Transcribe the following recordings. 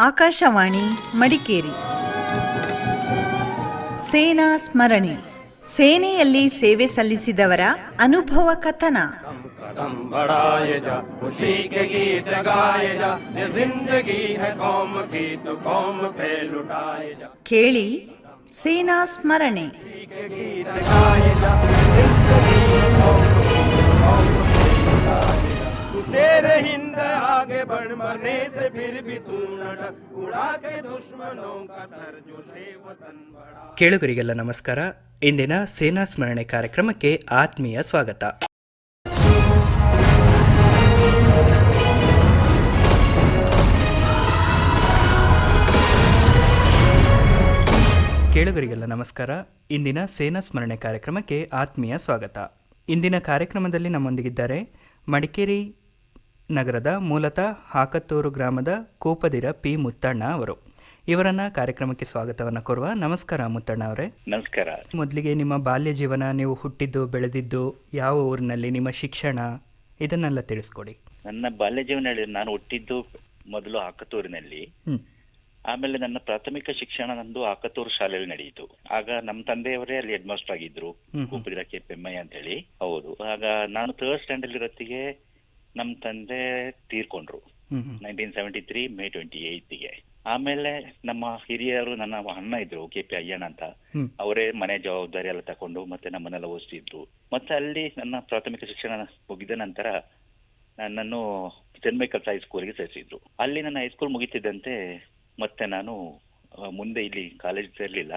ಆಕಾಶವಾಣಿ ಮಡಿಕೇರಿ. ಸೇನಾ ಸ್ಮರಣೆ. ಸೇನೆಯಲ್ಲಿ ಸೇವೆ ಸಲ್ಲಿಸಿದವರ ಅನುಭವ ಕಥನ. ಕೇಳಿ ಸೇನಾ ಸ್ಮರಣೆ. तेरे हिंद आगे बढ़ मरने से फिर भी तू न डर उड़ा के दुश्मनों का सर जो से वतन बड़ा. ಕೇಳುಗರಿಗೆಲ್ಲ ನಮಸ್ಕಾರ. ಇಂದಿನ ಸೇನಾ ಸ್ಮರಣೆ ಕಾರ್ಯಕ್ರಮಕ್ಕೆ ಆತ್ಮೀಯ ಸ್ವಾಗತ. ಕೇಳುಗರಿಗೆಲ್ಲ ನಮಸ್ಕಾರ. ಇಂದಿನ ಸೇನಾ ಸ್ಮರಣೆ ಕಾರ್ಯಕ್ರಮಕ್ಕೆ ಆತ್ಮೀಯ ಸ್ವಾಗತ. ಇಂದಿನ ಕಾರ್ಯಕ್ರಮದಲ್ಲಿ ನಮ್ಮೊಂದಿಗಿದ್ದಾರೆ ಮಡಿಕೇರಿ ನಗರದ ಮೂಲತಃ ಹಾಕತ್ತೂರು ಗ್ರಾಮದ ಕೂಪದಿರ ಪಿ ಮುತ್ತಣ್ಣ ಅವರು. ಇವರನ್ನ ಕಾರ್ಯಕ್ರಮಕ್ಕೆ ಸ್ವಾಗತವನ್ನು ಕೋರುವ. ನಮಸ್ಕಾರ ಮುತ್ತಣ್ಣ ಅವರೇ. ನಮಸ್ಕಾರ. ಮೊದಲಿಗೆ ನಿಮ್ಮ ಬಾಲ್ಯ ಜೀವನ, ನೀವು ಹುಟ್ಟಿದ್ದು ಬೆಳೆದಿದ್ದು ಯಾವ ಊರಿನಲ್ಲಿ, ನಿಮ್ಮ ಶಿಕ್ಷಣ ಇದನ್ನೆಲ್ಲ ತಿಳಿಸ್ಕೊಡಿ. ನನ್ನ ಬಾಲ್ಯ ಜೀವನ ನಾನು ಹುಟ್ಟಿದ್ದು ಮೊದಲು ಹಾಕತ್ತೂರಿನಲ್ಲಿ. ಆಮೇಲೆ ನನ್ನ ಪ್ರಾಥಮಿಕ ಶಿಕ್ಷಣ ನಂದು ಹಾಕತ್ತೂರು ಶಾಲೆಯಲ್ಲಿ ನಡೆಯಿತು. ಆಗ ನಮ್ಮ ತಂದೆಯವರೇ ಅಲ್ಲಿ ಹೆಡ್ ಮಾಸ್ಟರ್ ಆಗಿದ್ರು, ಕೂಪದಿರ ಕೆ ಪೆಮ್ಮಯ್ಯ ಅಂತ ಹೇಳಿ. ಹೌದು. ಆಗ ನಾನು ಥರ್ಡ್ ಸ್ಟ್ಯಾಂಡರ್ಡ್ ಇರೋತ್ತಿಗೆ ನಮ್ಮ ತಂದೆ ತೀರ್ಕೊಂಡ್ರು 1973 ಮೇ 28ಗೆ. ಆಮೇಲೆ ನಮ್ಮ ಹಿರಿಯರು, ನನ್ನ ಅಣ್ಣ ಇದ್ರು ಕೆ ಪಿ ಅಯ್ಯಣ್ಣ ಅಂತ, ಅವರೇ ಮನೆ ಜವಾಬ್ದಾರಿ ಎಲ್ಲ ತಕೊಂಡು ಮತ್ತೆ ನಮ್ಮನ್ನೆಲ್ಲ ಓದಿಸಿದ್ರು. ಮತ್ತೆ ಅಲ್ಲಿ ನನ್ನ ಪ್ರಾಥಮಿಕ ಶಿಕ್ಷಣ ಮುಗಿದ ನಂತರ ನನ್ನನ್ನು ಸೆಂಟ್ ಮೈಕಲ್ಸ್ ಹೈಸ್ಕೂಲ್ಗೆ ಸೇರಿಸಿದ್ರು. ಅಲ್ಲಿ ನನ್ನ ಹೈಸ್ಕೂಲ್ ಮುಗಿತಿದ್ದಂತೆ ಮತ್ತೆ ನಾನು ಮುಂದೆ ಇಲ್ಲಿ ಕಾಲೇಜ್ ಸೇರ್ಲಿಲ್ಲ.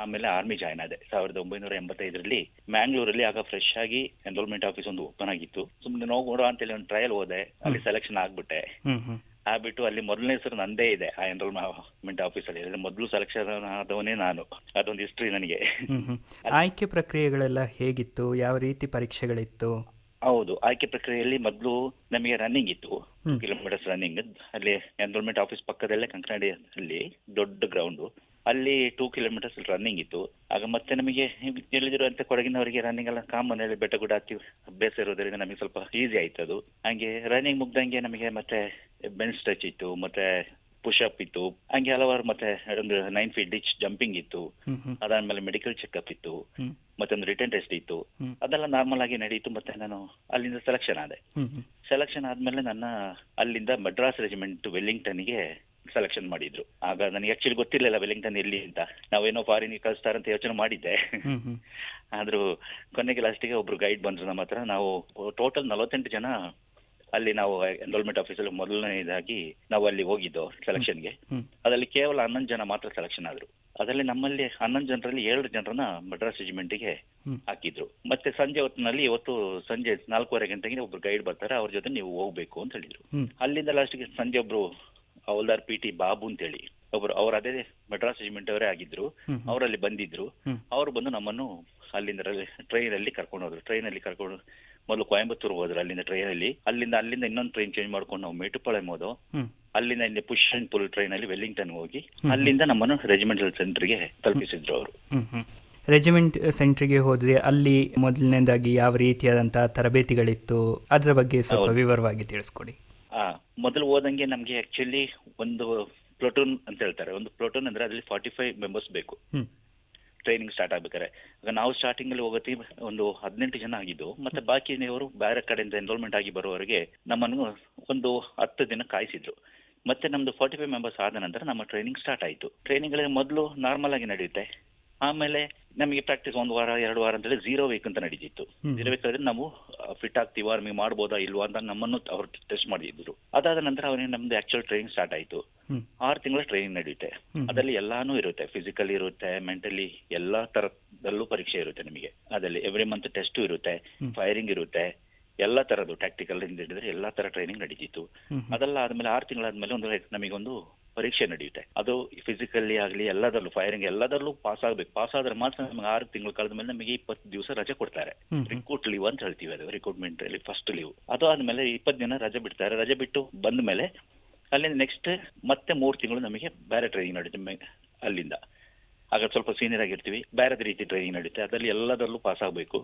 ಆಮೇಲೆ ಆರ್ಮಿ ಜಾಯ್ನ್ ಆದೆ 1985ರಲ್ಲಿ ಮ್ಯಾಂಗ್ಳೂರಲ್ಲಿ. ಆಗ ಫ್ರೆಶ್ ಆಗಿ ಎನ್ರೋಲ್ಮೆಂಟ್ ಆಫೀಸ್ ಒಂದು ಓಪನ್ ಆಗಿತ್ತು. ಸುಮ್ನೆ ನೋಡೋ ಅಂತೇಳಿ ಒಂದು ಟ್ರಯಲ್ ಹೋದೆ. ಅಲ್ಲಿ ಸೆಲೆಕ್ಷನ್ ಆಗ್ಬಿಟ್ಟೆ. ಆಗ್ಬಿಟ್ಟು ಅಲ್ಲಿ ಮೊದಲನೇ ಹೆಸರು ನಂದೇ ಇದೆ ಆ ಎನ್ರೋಲ್ಮೆಂಟ್ ಆಫೀಸಲ್ಲಿ. ಮೊದಲು ಸೆಲೆಕ್ಷನ್ ಆದವನೇ ನಾನು. ಅದೊಂದು ಹಿಸ್ಟ್ರಿ ನನಗೆ. ಆಯ್ಕೆ ಪ್ರಕ್ರಿಯೆಗಳೆಲ್ಲ ಹೇಗಿತ್ತು? ಯಾವ ರೀತಿ ಪರೀಕ್ಷೆಗಳಿತ್ತು? ಹೌದು, ಆಯ್ಕೆ ಪ್ರಕ್ರಿಯೆಯಲ್ಲಿ ಮೊದಲು ನಮಗೆ ರನ್ನಿಂಗ್ ಇತ್ತು, 2 ಕಿಲೋಮೀಟರ್ಸ್ ರನ್ನಿಂಗ್. ಅಲ್ಲಿ ಎನ್ರೋಲ್ಮೆಂಟ್ ಆಫೀಸ್ ಪಕ್ಕದಲ್ಲೇ ಕಂಕನಾಡಿಯಲ್ಲಿ ದೊಡ್ಡ ಗ್ರೌಂಡ್, ಅಲ್ಲಿ 2 ಕಿಲೋಮೀಟರ್ಸ್ ರನ್ನಿಂಗ್ ಇತ್ತು. ಆಗ ಮತ್ತೆ ನಮಗೆ ತಿಳಿದಿರುವಂತೆ ಕೊಡಗಿನವರಿಗೆ ರನ್ನಿಂಗ್ ಎಲ್ಲ ಕಾಮನ್, ಹೇಳಿ ಬೆಟ್ಟ ಗುಡ್ಡ ಹತ್ತಿ ಅಭ್ಯಾಸ ಇರೋದ್ರಿಂದ ನಮಗೆ ಸ್ವಲ್ಪ ಈಸಿ ಆಯ್ತು ಅದು. ಹಂಗೆ ರನ್ನಿಂಗ್ ಮುಗ್ದಂಗೆ ನಮಗೆ ಮತ್ತೆ ಬೆಂಚ್ ಸ್ಟ್ರೆಚ್ ಇತ್ತು, ಮತ್ತೆ ಪುಷಪ್ ಇತ್ತು, ಹಂಗೆ ಹಲವಾರು. ಮತ್ತೆ ಒಂದು 9 ಫೀಟ್ ಡಿಚ್ ಜಂಪಿಂಗ್ ಇತ್ತು. ಅದಾದ್ಮೇಲೆ ಮೆಡಿಕಲ್ ಚೆಕ್ಅಪ್ ಇತ್ತು, ಮತ್ತೊಂದು ರಿಟರ್ನ್ ಟೆಸ್ಟ್ ಇತ್ತು. ಅದೆಲ್ಲ ನಾರ್ಮಲ್ ಆಗಿ ನಡೀತು. ಮತ್ತೆ ನಾನು ಅಲ್ಲಿಂದ ಸೆಲೆಕ್ಷನ್ ಆದೆ. ಸೆಲೆಕ್ಷನ್ ಆದ್ಮೇಲೆ ನನ್ನ ಅಲ್ಲಿಂದ ಮಡ್ರಾಸ್ ರೆಜಿಮೆಂಟ್ ವೆಲ್ಲಿಂಗ್ಟನ್ಗೆ ಸೆಲೆಕ್ಷನ್ ಮಾಡಿದ್ರು. ಆಗ ನನಗೆ ಆಕ್ಚುಲಿ ಗೊತ್ತಿರ್ಲಿಲ್ಲ ವೆಲ್ಲಿಂಗ್ಟನ್ ಎಲ್ಲಿ ಅಂತ. ನಾವೇನೋ ಫಾರಿನ್ ಕಳಿಸ್ತಾರಂತ ಯೋಚನೆ ಮಾಡಿದ್ದೆ. ಆದ್ರೂ ಕೊನೆಗೆ ಲಾಸ್ಟಿಗೆ ಒಬ್ರು ಗೈಡ್ ಬಂದ್ರು ನಮ್ಮ ಹತ್ರ. ನಾವು ಟೋಟಲ್ 48 ಜನ ಅಲ್ಲಿ ನಾವು ಎನ್ರೋಲ್ಮೆಂಟ್ ಆಫೀಸಲ್ಲಿ ಮೊದಲನೇದಾಗಿ ನಾವು ಅಲ್ಲಿ ಹೋಗಿದ್ದು ಸೆಲೆಕ್ಷನ್ಗೆ. ಅದರಲ್ಲಿ ಕೇವಲ 11 ಜನ ಮಾತ್ರ ಸೆಲೆಕ್ಷನ್ ಆದ್ರು. ಅದರಲ್ಲಿ ನಮ್ಮಲ್ಲಿ 11 ಜನರಲ್ಲಿ 7 ಜನರನ್ನ ಮಡ್ರಾಸ್ ರೆಜಿಮೆಂಟ್ಗೆ ಹಾಕಿದ್ರು. ಮತ್ತೆ ಸಂಜೆ ಹೊತ್ತಿನಲ್ಲಿ, ಇವತ್ತು ಸಂಜೆ 4:15 ಗಂಟೆಗೆ ಒಬ್ರು ಗೈಡ್ ಬರ್ತಾರೆ, ಅವ್ರ ಜೊತೆ ನೀವು ಹೋಗ್ಬೇಕು ಅಂತ ಹೇಳಿದ್ರು. ಅಲ್ಲಿಂದ ಲಾಸ್ಟ್ಗೆ ಸಂಜೆ ಒಬ್ರು ಹೌಲ್ದಾರ್ ಪಿ ಟಿ ಬಾಬು ಅಂತ ಹೇಳಿ ಒಬ್ರು, ಅವ್ರು ಅದೇ ಮಡ್ರಾಸ್ ರೆಜಿಮೆಂಟ್ ಅವರೇ ಆಗಿದ್ರು, ಅವರಲ್ಲಿ ಬಂದಿದ್ರು. ಅವ್ರು ಬಂದು ನಮ್ಮನ್ನು ಅಲ್ಲಿಂದ ಟ್ರೈನ್ ಅಲ್ಲಿ ಕರ್ಕೊಂಡು ಹೋದ್ರು. ಟ್ರೈನ್ ಅಲ್ಲಿ ಕರ್ಕೊಂಡು ಮೊದಲು ಕೊಯಂಬತ್ತೂರು ಹೋದ್ರು. ಅಲ್ಲಿಂದ ಟ್ರೈನ್ ಅಲ್ಲಿ, ಅಲ್ಲಿಂದ ಇನ್ನೊಂದು ಟ್ರೈನ್ ಚೇಂಜ್ ಮಾಡ್ಕೊಂಡು ನಾವು ಮೇಟುಪಾಳ್ಯಂ ಹೋದೋ. ಅಲ್ಲಿಂದ ಇಲ್ಲಿ ಪುಷ್ ಅಂಡ್ ಪುಲ್ ಟ್ರೈನ್ ಅಲ್ಲಿ ವೆಲ್ಲಿಂಗ್ಟನ್ ಹೋಗಿ ಅಲ್ಲಿಂದ ನಮ್ಮನ್ನು ರೆಜಿಮೆಂಟಲ್ ಸೆಂಟರ್ಗೆ ತಲುಪಿಸಿದ್ರು ಅವರು. ರೆಜಿಮೆಂಟ್ ಸೆಂಟ್ರಿಗೆ ಹೋದ್ರೆ ಅಲ್ಲಿ ಮೊದಲನೇದಾಗಿ ಯಾವ ರೀತಿಯಾದಂತಹ ತರಬೇತಿಗಳಿತ್ತು, ಅದರ ಬಗ್ಗೆ ಸ್ವಲ್ಪ ವಿವರವಾಗಿ ತಿಳಿಸ್ಕೊಡಿ. ಮೊದಲು ಹೋದಂಗೆ ನಮ್ಗೆ ಆಕ್ಚುಲಿ ಒಂದು ಪ್ಲಟೂನ್ ಅಂತ ಹೇಳ್ತಾರೆ. ಒಂದು ಪ್ಲಟೂನ್ ಅಂದ್ರೆ ಅದ್ರಲ್ಲಿ 45 ಮೆಂಬರ್ಸ್ ಬೇಕು ಟ್ರೈನಿಂಗ್ ಸ್ಟಾರ್ಟ್ ಆಗ್ಬೇಕಾರೆ. ಈಗ ನಾವು ಸ್ಟಾರ್ಟಿಂಗ್ ಅಲ್ಲಿ ಹೋಗತ್ತಿ ಒಂದು 18 ಜನ ಆಗಿದ್ದು. ಮತ್ತೆ ಬಾಕಿಯವರು ಬೇರೆ ಕಡೆಯಿಂದ ಎನ್ರೋಲ್ಮೆಂಟ್ ಆಗಿ ಬರುವವರೆಗೆ ನಮ್ಮನ್ನು ಒಂದು 10 ದಿನ ಕಾಯಿಸಿದ್ರು. ಮತ್ತೆ ನಮ್ದು 45 ಮೆಂಬರ್ಸ್ ಆದ ನಂತರ ನಮ್ಮ ಟ್ರೈನಿಂಗ್ ಸ್ಟಾರ್ಟ್ ಆಯ್ತು. ಟ್ರೈನಿಂಗ್ ಮೊದಲು ನಾರ್ಮಲ್ ಆಗಿ ನಡೆಯುತ್ತೆ. ಆಮೇಲೆ ನಮಗೆ ಪ್ರಾಕ್ಟೀಸ್ 1 ವಾರ 2 ವಾರ ಅಂತೇಳಿ 0 ವೀಕ್ ಅಂತ ನಡೀತಿತ್ತು. 0 ವೀಕ್ ಅಂದ್ರೆ ನಾವು ಫಿಟ್ ಆಗ್ತೀವಾ, ನಮಗೆ ಮಾಡ್ಬೋದಾ ಇಲ್ವಾ ಅಂತ ನಮ್ಮನ್ನು ಅವ್ರು ಟೆಸ್ಟ್ ಮಾಡಿದ್ರು. ಅದಾದ ನಂತರ ಅವನಿಗೆ ನಮ್ದು ಆಕ್ಚುಯಲ್ ಟ್ರೈನಿಂಗ್ ಸ್ಟಾರ್ಟ್ ಆಯ್ತು. 6 ತಿಂಗಳ ಟ್ರೈನಿಂಗ್ ನಡೆಯುತ್ತೆ. ಅದರಲ್ಲಿ ಎಲ್ಲಾನು ಇರುತ್ತೆ, ಫಿಸಿಕಲಿ ಇರುತ್ತೆ, ಮೆಂಟಲಿ ಎಲ್ಲಾ ತರದಲ್ಲೂ ಪರೀಕ್ಷೆ ಇರುತ್ತೆ ನಿಮಗೆ. ಅದರಲ್ಲಿ ಎವ್ರಿ ಮಂತ್ ಟೆಸ್ಟ್ ಇರುತ್ತೆ, ಫೈರಿಂಗ್ ಇರುತ್ತೆ, ಎಲ್ಲಾ ತರದ್ದು ಟ್ಯಾಕ್ಟಿಕಲ್ ಇಂದ ಹಿಡಿದ್ರೆ ಎಲ್ಲಾ ತರ ಟ್ರೈನಿಂಗ್ ನಡೀತಿತ್ತು. ಅದೆಲ್ಲ ಆದ್ಮೇಲೆ 6 ತಿಂಗಳಾದ್ಮೇಲೆ ನಮಗೊಂದು ಪರೀಕ್ಷೆ ನಡೆಯುತ್ತೆ. ಅದು ಫಿಸಿಕಲಿ ಆಗಲಿ ಎಲ್ಲದರಲ್ಲೂ, ಫೈರಿಂಗ್ ಎಲ್ಲದರಲ್ಲೂ ಪಾಸ್ ಆಗ್ಬೇಕು. ಪಾಸ್ ಆದ್ರೆ ಮಾತ್ರ ನಮಗೆ 6 ತಿಂಗಳು ಕಳೆದ ಮೇಲೆ ನಮಗೆ 20 ದಿವಸ ರಜೆ ಕೊಡ್ತಾರೆ. ರಿಕ್ರೂಟ್ ಲೀವ್ ಅಂತ ಹೇಳ್ತೀವಿ, ಅದು ರಿಕ್ರೂಟ್ಮೆಂಟ್ ಅಲ್ಲಿ ಫಸ್ಟ್ ಲೀವ್. ಅದು ಆದ್ಮೇಲೆ 20 ದಿನ ರಜೆ ಬಿಡ್ತಾರೆ. ರಜೆ ಬಿಟ್ಟು ಬಂದ ಮೇಲೆ ಅಲ್ಲಿಂದ ನೆಕ್ಸ್ಟ್ ಮತ್ತೆ 3 ತಿಂಗಳು ನಮಗೆ ಬೇರೆ ಟ್ರೈನಿಂಗ್ ನಡೀತೆ. ಅಲ್ಲಿಂದ ಆಗ ಸ್ವಲ್ಪ ಸೀನಿಯರ್ ಆಗಿರ್ತೀವಿ, ಬೇರೆ ರೀತಿ ಟ್ರೈನಿಂಗ್ ನಡೀತೆ. ಅದರಲ್ಲಿ ಎಲ್ಲದರಲ್ಲೂ ಪಾಸ್ ಆಗಬೇಕು.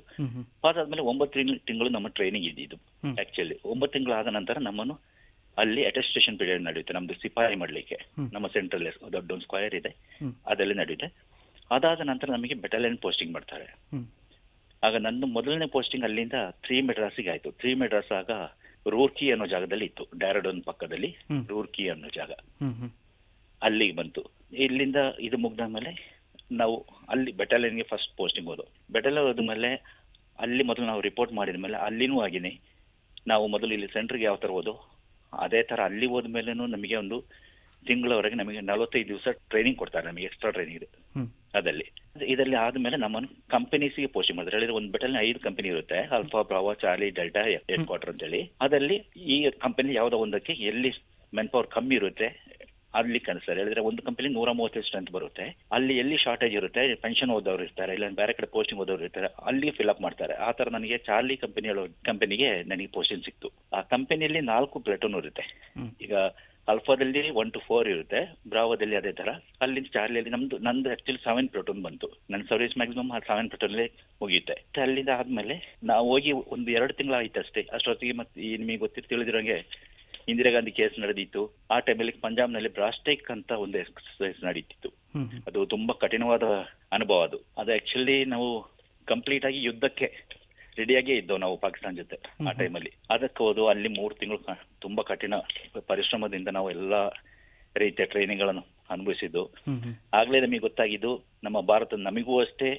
ಪಾಸ್ ಆದ್ಮೇಲೆ 9 ತಿಂಗಳು ನಮ್ಮ ಟ್ರೈನಿಂಗ್ ಇದ್ದಿದ್ದು. ಆಕ್ಚುಲಿ 9 ತಿಂಗಳು ಆದ ನಂತರ ನಮ್ಮನ್ನು ಅಲ್ಲಿ ಅಟೆಸ್ಟೇಷನ್ ಪೀರಿಯಡ್ ನಡೆಯುತ್ತೆ ನಮ್ದು ಸಿಪಾಯಿ ಮಾಡಲಿಕ್ಕೆ. ನಮ್ಮ ಸೆಂಟ್ರಲ್ ದೊಡ್ಡ ಒಂದು ಸ್ಕ್ವೇರ್ ಇದೆ, ಅದರಲ್ಲಿ ನಡೆಯುತ್ತೆ. ಅದಾದ ನಂತರ ನಮಗೆ ಬೆಟಾಲಿಯನ್ ಪೋಸ್ಟಿಂಗ್ ಮಾಡ್ತಾರೆ. ಆಗ ನನ್ನ ಮೊದಲನೇ ಪೋಸ್ಟಿಂಗ್ ಅಲ್ಲಿಂದ 3 ಮೆಡ್ರಾಸಿಗೆ ಆಯ್ತು. 3 ಮೆಡ್ರಾಸ್ ಆಗ ರೂರ್ಕಿ ಅನ್ನೋ ಜಾಗದಲ್ಲಿ ಇತ್ತು, ಡ್ಯಾರಡೋನ್ ಪಕ್ಕದಲ್ಲಿ ರೂರ್ಕಿ ಅನ್ನೋ ಜಾಗ, ಅಲ್ಲಿಗೆ ಬಂತು. ಇಲ್ಲಿಂದ ಇದು ಮುಗ್ದ ಮೇಲೆ ನಾವು ಅಲ್ಲಿ ಬೆಟಾಲಿಯನ್ಗೆ ಫಸ್ಟ್ ಪೋಸ್ಟಿಂಗ್ ಹೋದವು. ಬೆಟಾಲಿಯನ್ ಹೋದ್ಮೇಲೆ ಅಲ್ಲಿ ಮೊದಲು ನಾವು ರಿಪೋರ್ಟ್ ಮಾಡಿದ ಮೇಲೆ ಅಲ್ಲಿನೂ ಆಗಿನೇ ನಾವು ಮೊದಲು ಇಲ್ಲಿ ಸೆಂಟ್ರಿಗೆ ಯಾವ ಥರ ಹೋದೋ ಅದೇ ಥರ ಅಲ್ಲಿ ಹೋದ್ಮೇಲೆನೂ ನಮಗೆ ಒಂದು ತಿಂಗಳವರೆಗೆ ನಮಗೆ 45 ದಿವಸ ಟ್ರೈನಿಂಗ್ ಕೊಡ್ತಾರೆ, ನಮಗೆ ಎಕ್ಸ್ಟ್ರಾ ಟ್ರೈನಿಂಗ್ ಇದೆ. ಇದರಲ್ಲಿ ಆದಮೇಲೆ ನಮ್ಮನ್ನು ಕಂಪನೀಸ್ಗೆ ಪೋಸ್ಟಿಂಗ್ ಮಾಡ್ತಾರೆ. ಹೇಳಿದ್ರೆ ಒಂದು ಬೆಟಾಲಿಯನ್ 5 ಕಂಪನಿ ಇರುತ್ತೆ, alpha, Bravo, Charlie, delta, head quarter ಅಂತೇಳಿ. ಅದರಲ್ಲಿ ಈ ಕಂಪನಿ ಯಾವುದೋ ಒಂದಕ್ಕೆ ಎಲ್ಲಿ ಮೆನ್ ಪವರ್ ಕಮ್ಮಿ ಇರುತ್ತೆ ಅಲ್ಲಿ ಕಳಿಸ್ತಾರೆ. ಹೇಳಿದ್ರೆ ಒಂದು ಕಂಪನಿ 130 ಸ್ಟ್ರೆಂತ್ ಬರುತ್ತೆ, ಅಲ್ಲಿ ಎಲ್ಲಿ ಶಾರ್ಟೇಜ್ ಇರುತ್ತೆ, ಪೆನ್ಷನ್ ಓದೋರು ಇರ್ತಾರೆ, ಇಲ್ಲ ಬೇರೆ ಕಡೆ ಪೋಸ್ಟಿಂಗ್ ಓದೋರು ಇರ್ತಾರೆ, ಅಲ್ಲಿ ಫಿಲ್ಅಪ್ ಮಾಡ್ತಾರೆ. ಆ ಥರ ನನಗೆ ಚಾರ್ಲಿ ಕಂಪನಿಗೆ ನನಗೆ ಪೋಸ್ಟಿಂಗ್ ಸಿಕ್ತು. ಆ ಕಂಪನಿಯಲ್ಲಿ 4 ಪ್ಲೇಟೂನ್ ಇರುತ್ತೆ. ಈಗ ಅಲ್ಫಾದಲ್ಲಿ 1 to 4 ಇರುತ್ತೆ, ಬ್ರಾವೋದಲ್ಲಿ ಅದೇ ಥರ. ಅಲ್ಲಿ ಚಾರ್ಲಿಯಲ್ಲಿ ನಂದು ಆ್ಯಕ್ಚುಲಿ 7 ಪ್ಲೇಟೂನ್ ಬಂತು. ನನ್ನ ಸರ್ವಿಸ್ ಮ್ಯಾಕ್ಸಿಮಮ್ 7 ಪ್ಲೇಟೂನ್ಲೇ ಮುಗಿಯುತ್ತೆ. ಅಲ್ಲಿಂದ ಆದಮೇಲೆ ನಾವು ಹೋಗಿ ಒಂದು 2 ತಿಂಗಳು ಆಯ್ತು ಅಷ್ಟೇ. ಅಷ್ಟೊತ್ತಿಗೆ ಮತ್ತೆ ನಿಮಗೆ ತಿಳಿದಿರೋಂಗೆ ಇಂದಿರಾ ಗಾಂಧಿ ಕೇಸ್ ನಡೆದಿತ್ತು. ಆ ಟೈಮಲ್ಲಿ ಪಂಜಾಬ್ನಲ್ಲಿ ಬ್ರಾಸ್ಟೈಕ್ ಅಂತ ಒಂದು ಎಕ್ಸರ್ಸೈಸ್ ನಡೀತಿತ್ತು. ಅದು ತುಂಬಾ ಕಠಿಣವಾದ ಅನುಭವ. ಅದು ಆಕ್ಚುಲಿ ನಾವು ಕಂಪ್ಲೀಟ್ ಆಗಿ ಯುದ್ಧಕ್ಕೆ ರೆಡಿಯಾಗೇ ಇದ್ದವು ನಾವು ಪಾಕಿಸ್ತಾನ ಜೊತೆ ಆ ಟೈಮಲ್ಲಿ. ಅದಕ್ಕೆ ಹೋದು ಅಲ್ಲಿ 3 ತಿಂಗಳು ತುಂಬಾ ಕಠಿಣ ಪರಿಶ್ರಮದಿಂದ ನಾವು ಎಲ್ಲಾ ರೀತಿಯ ಟ್ರೈನಿಂಗ್ ಗಳನ್ನು ಅನುಭವಿಸಿದ್ದು. ಆಗ್ಲೇ ನಮಗೆ ಗೊತ್ತಾಗಿದ್ದು ನಮ್ಮ ಭಾರತ, ನಮಗೂ ಅಷ್ಟೇ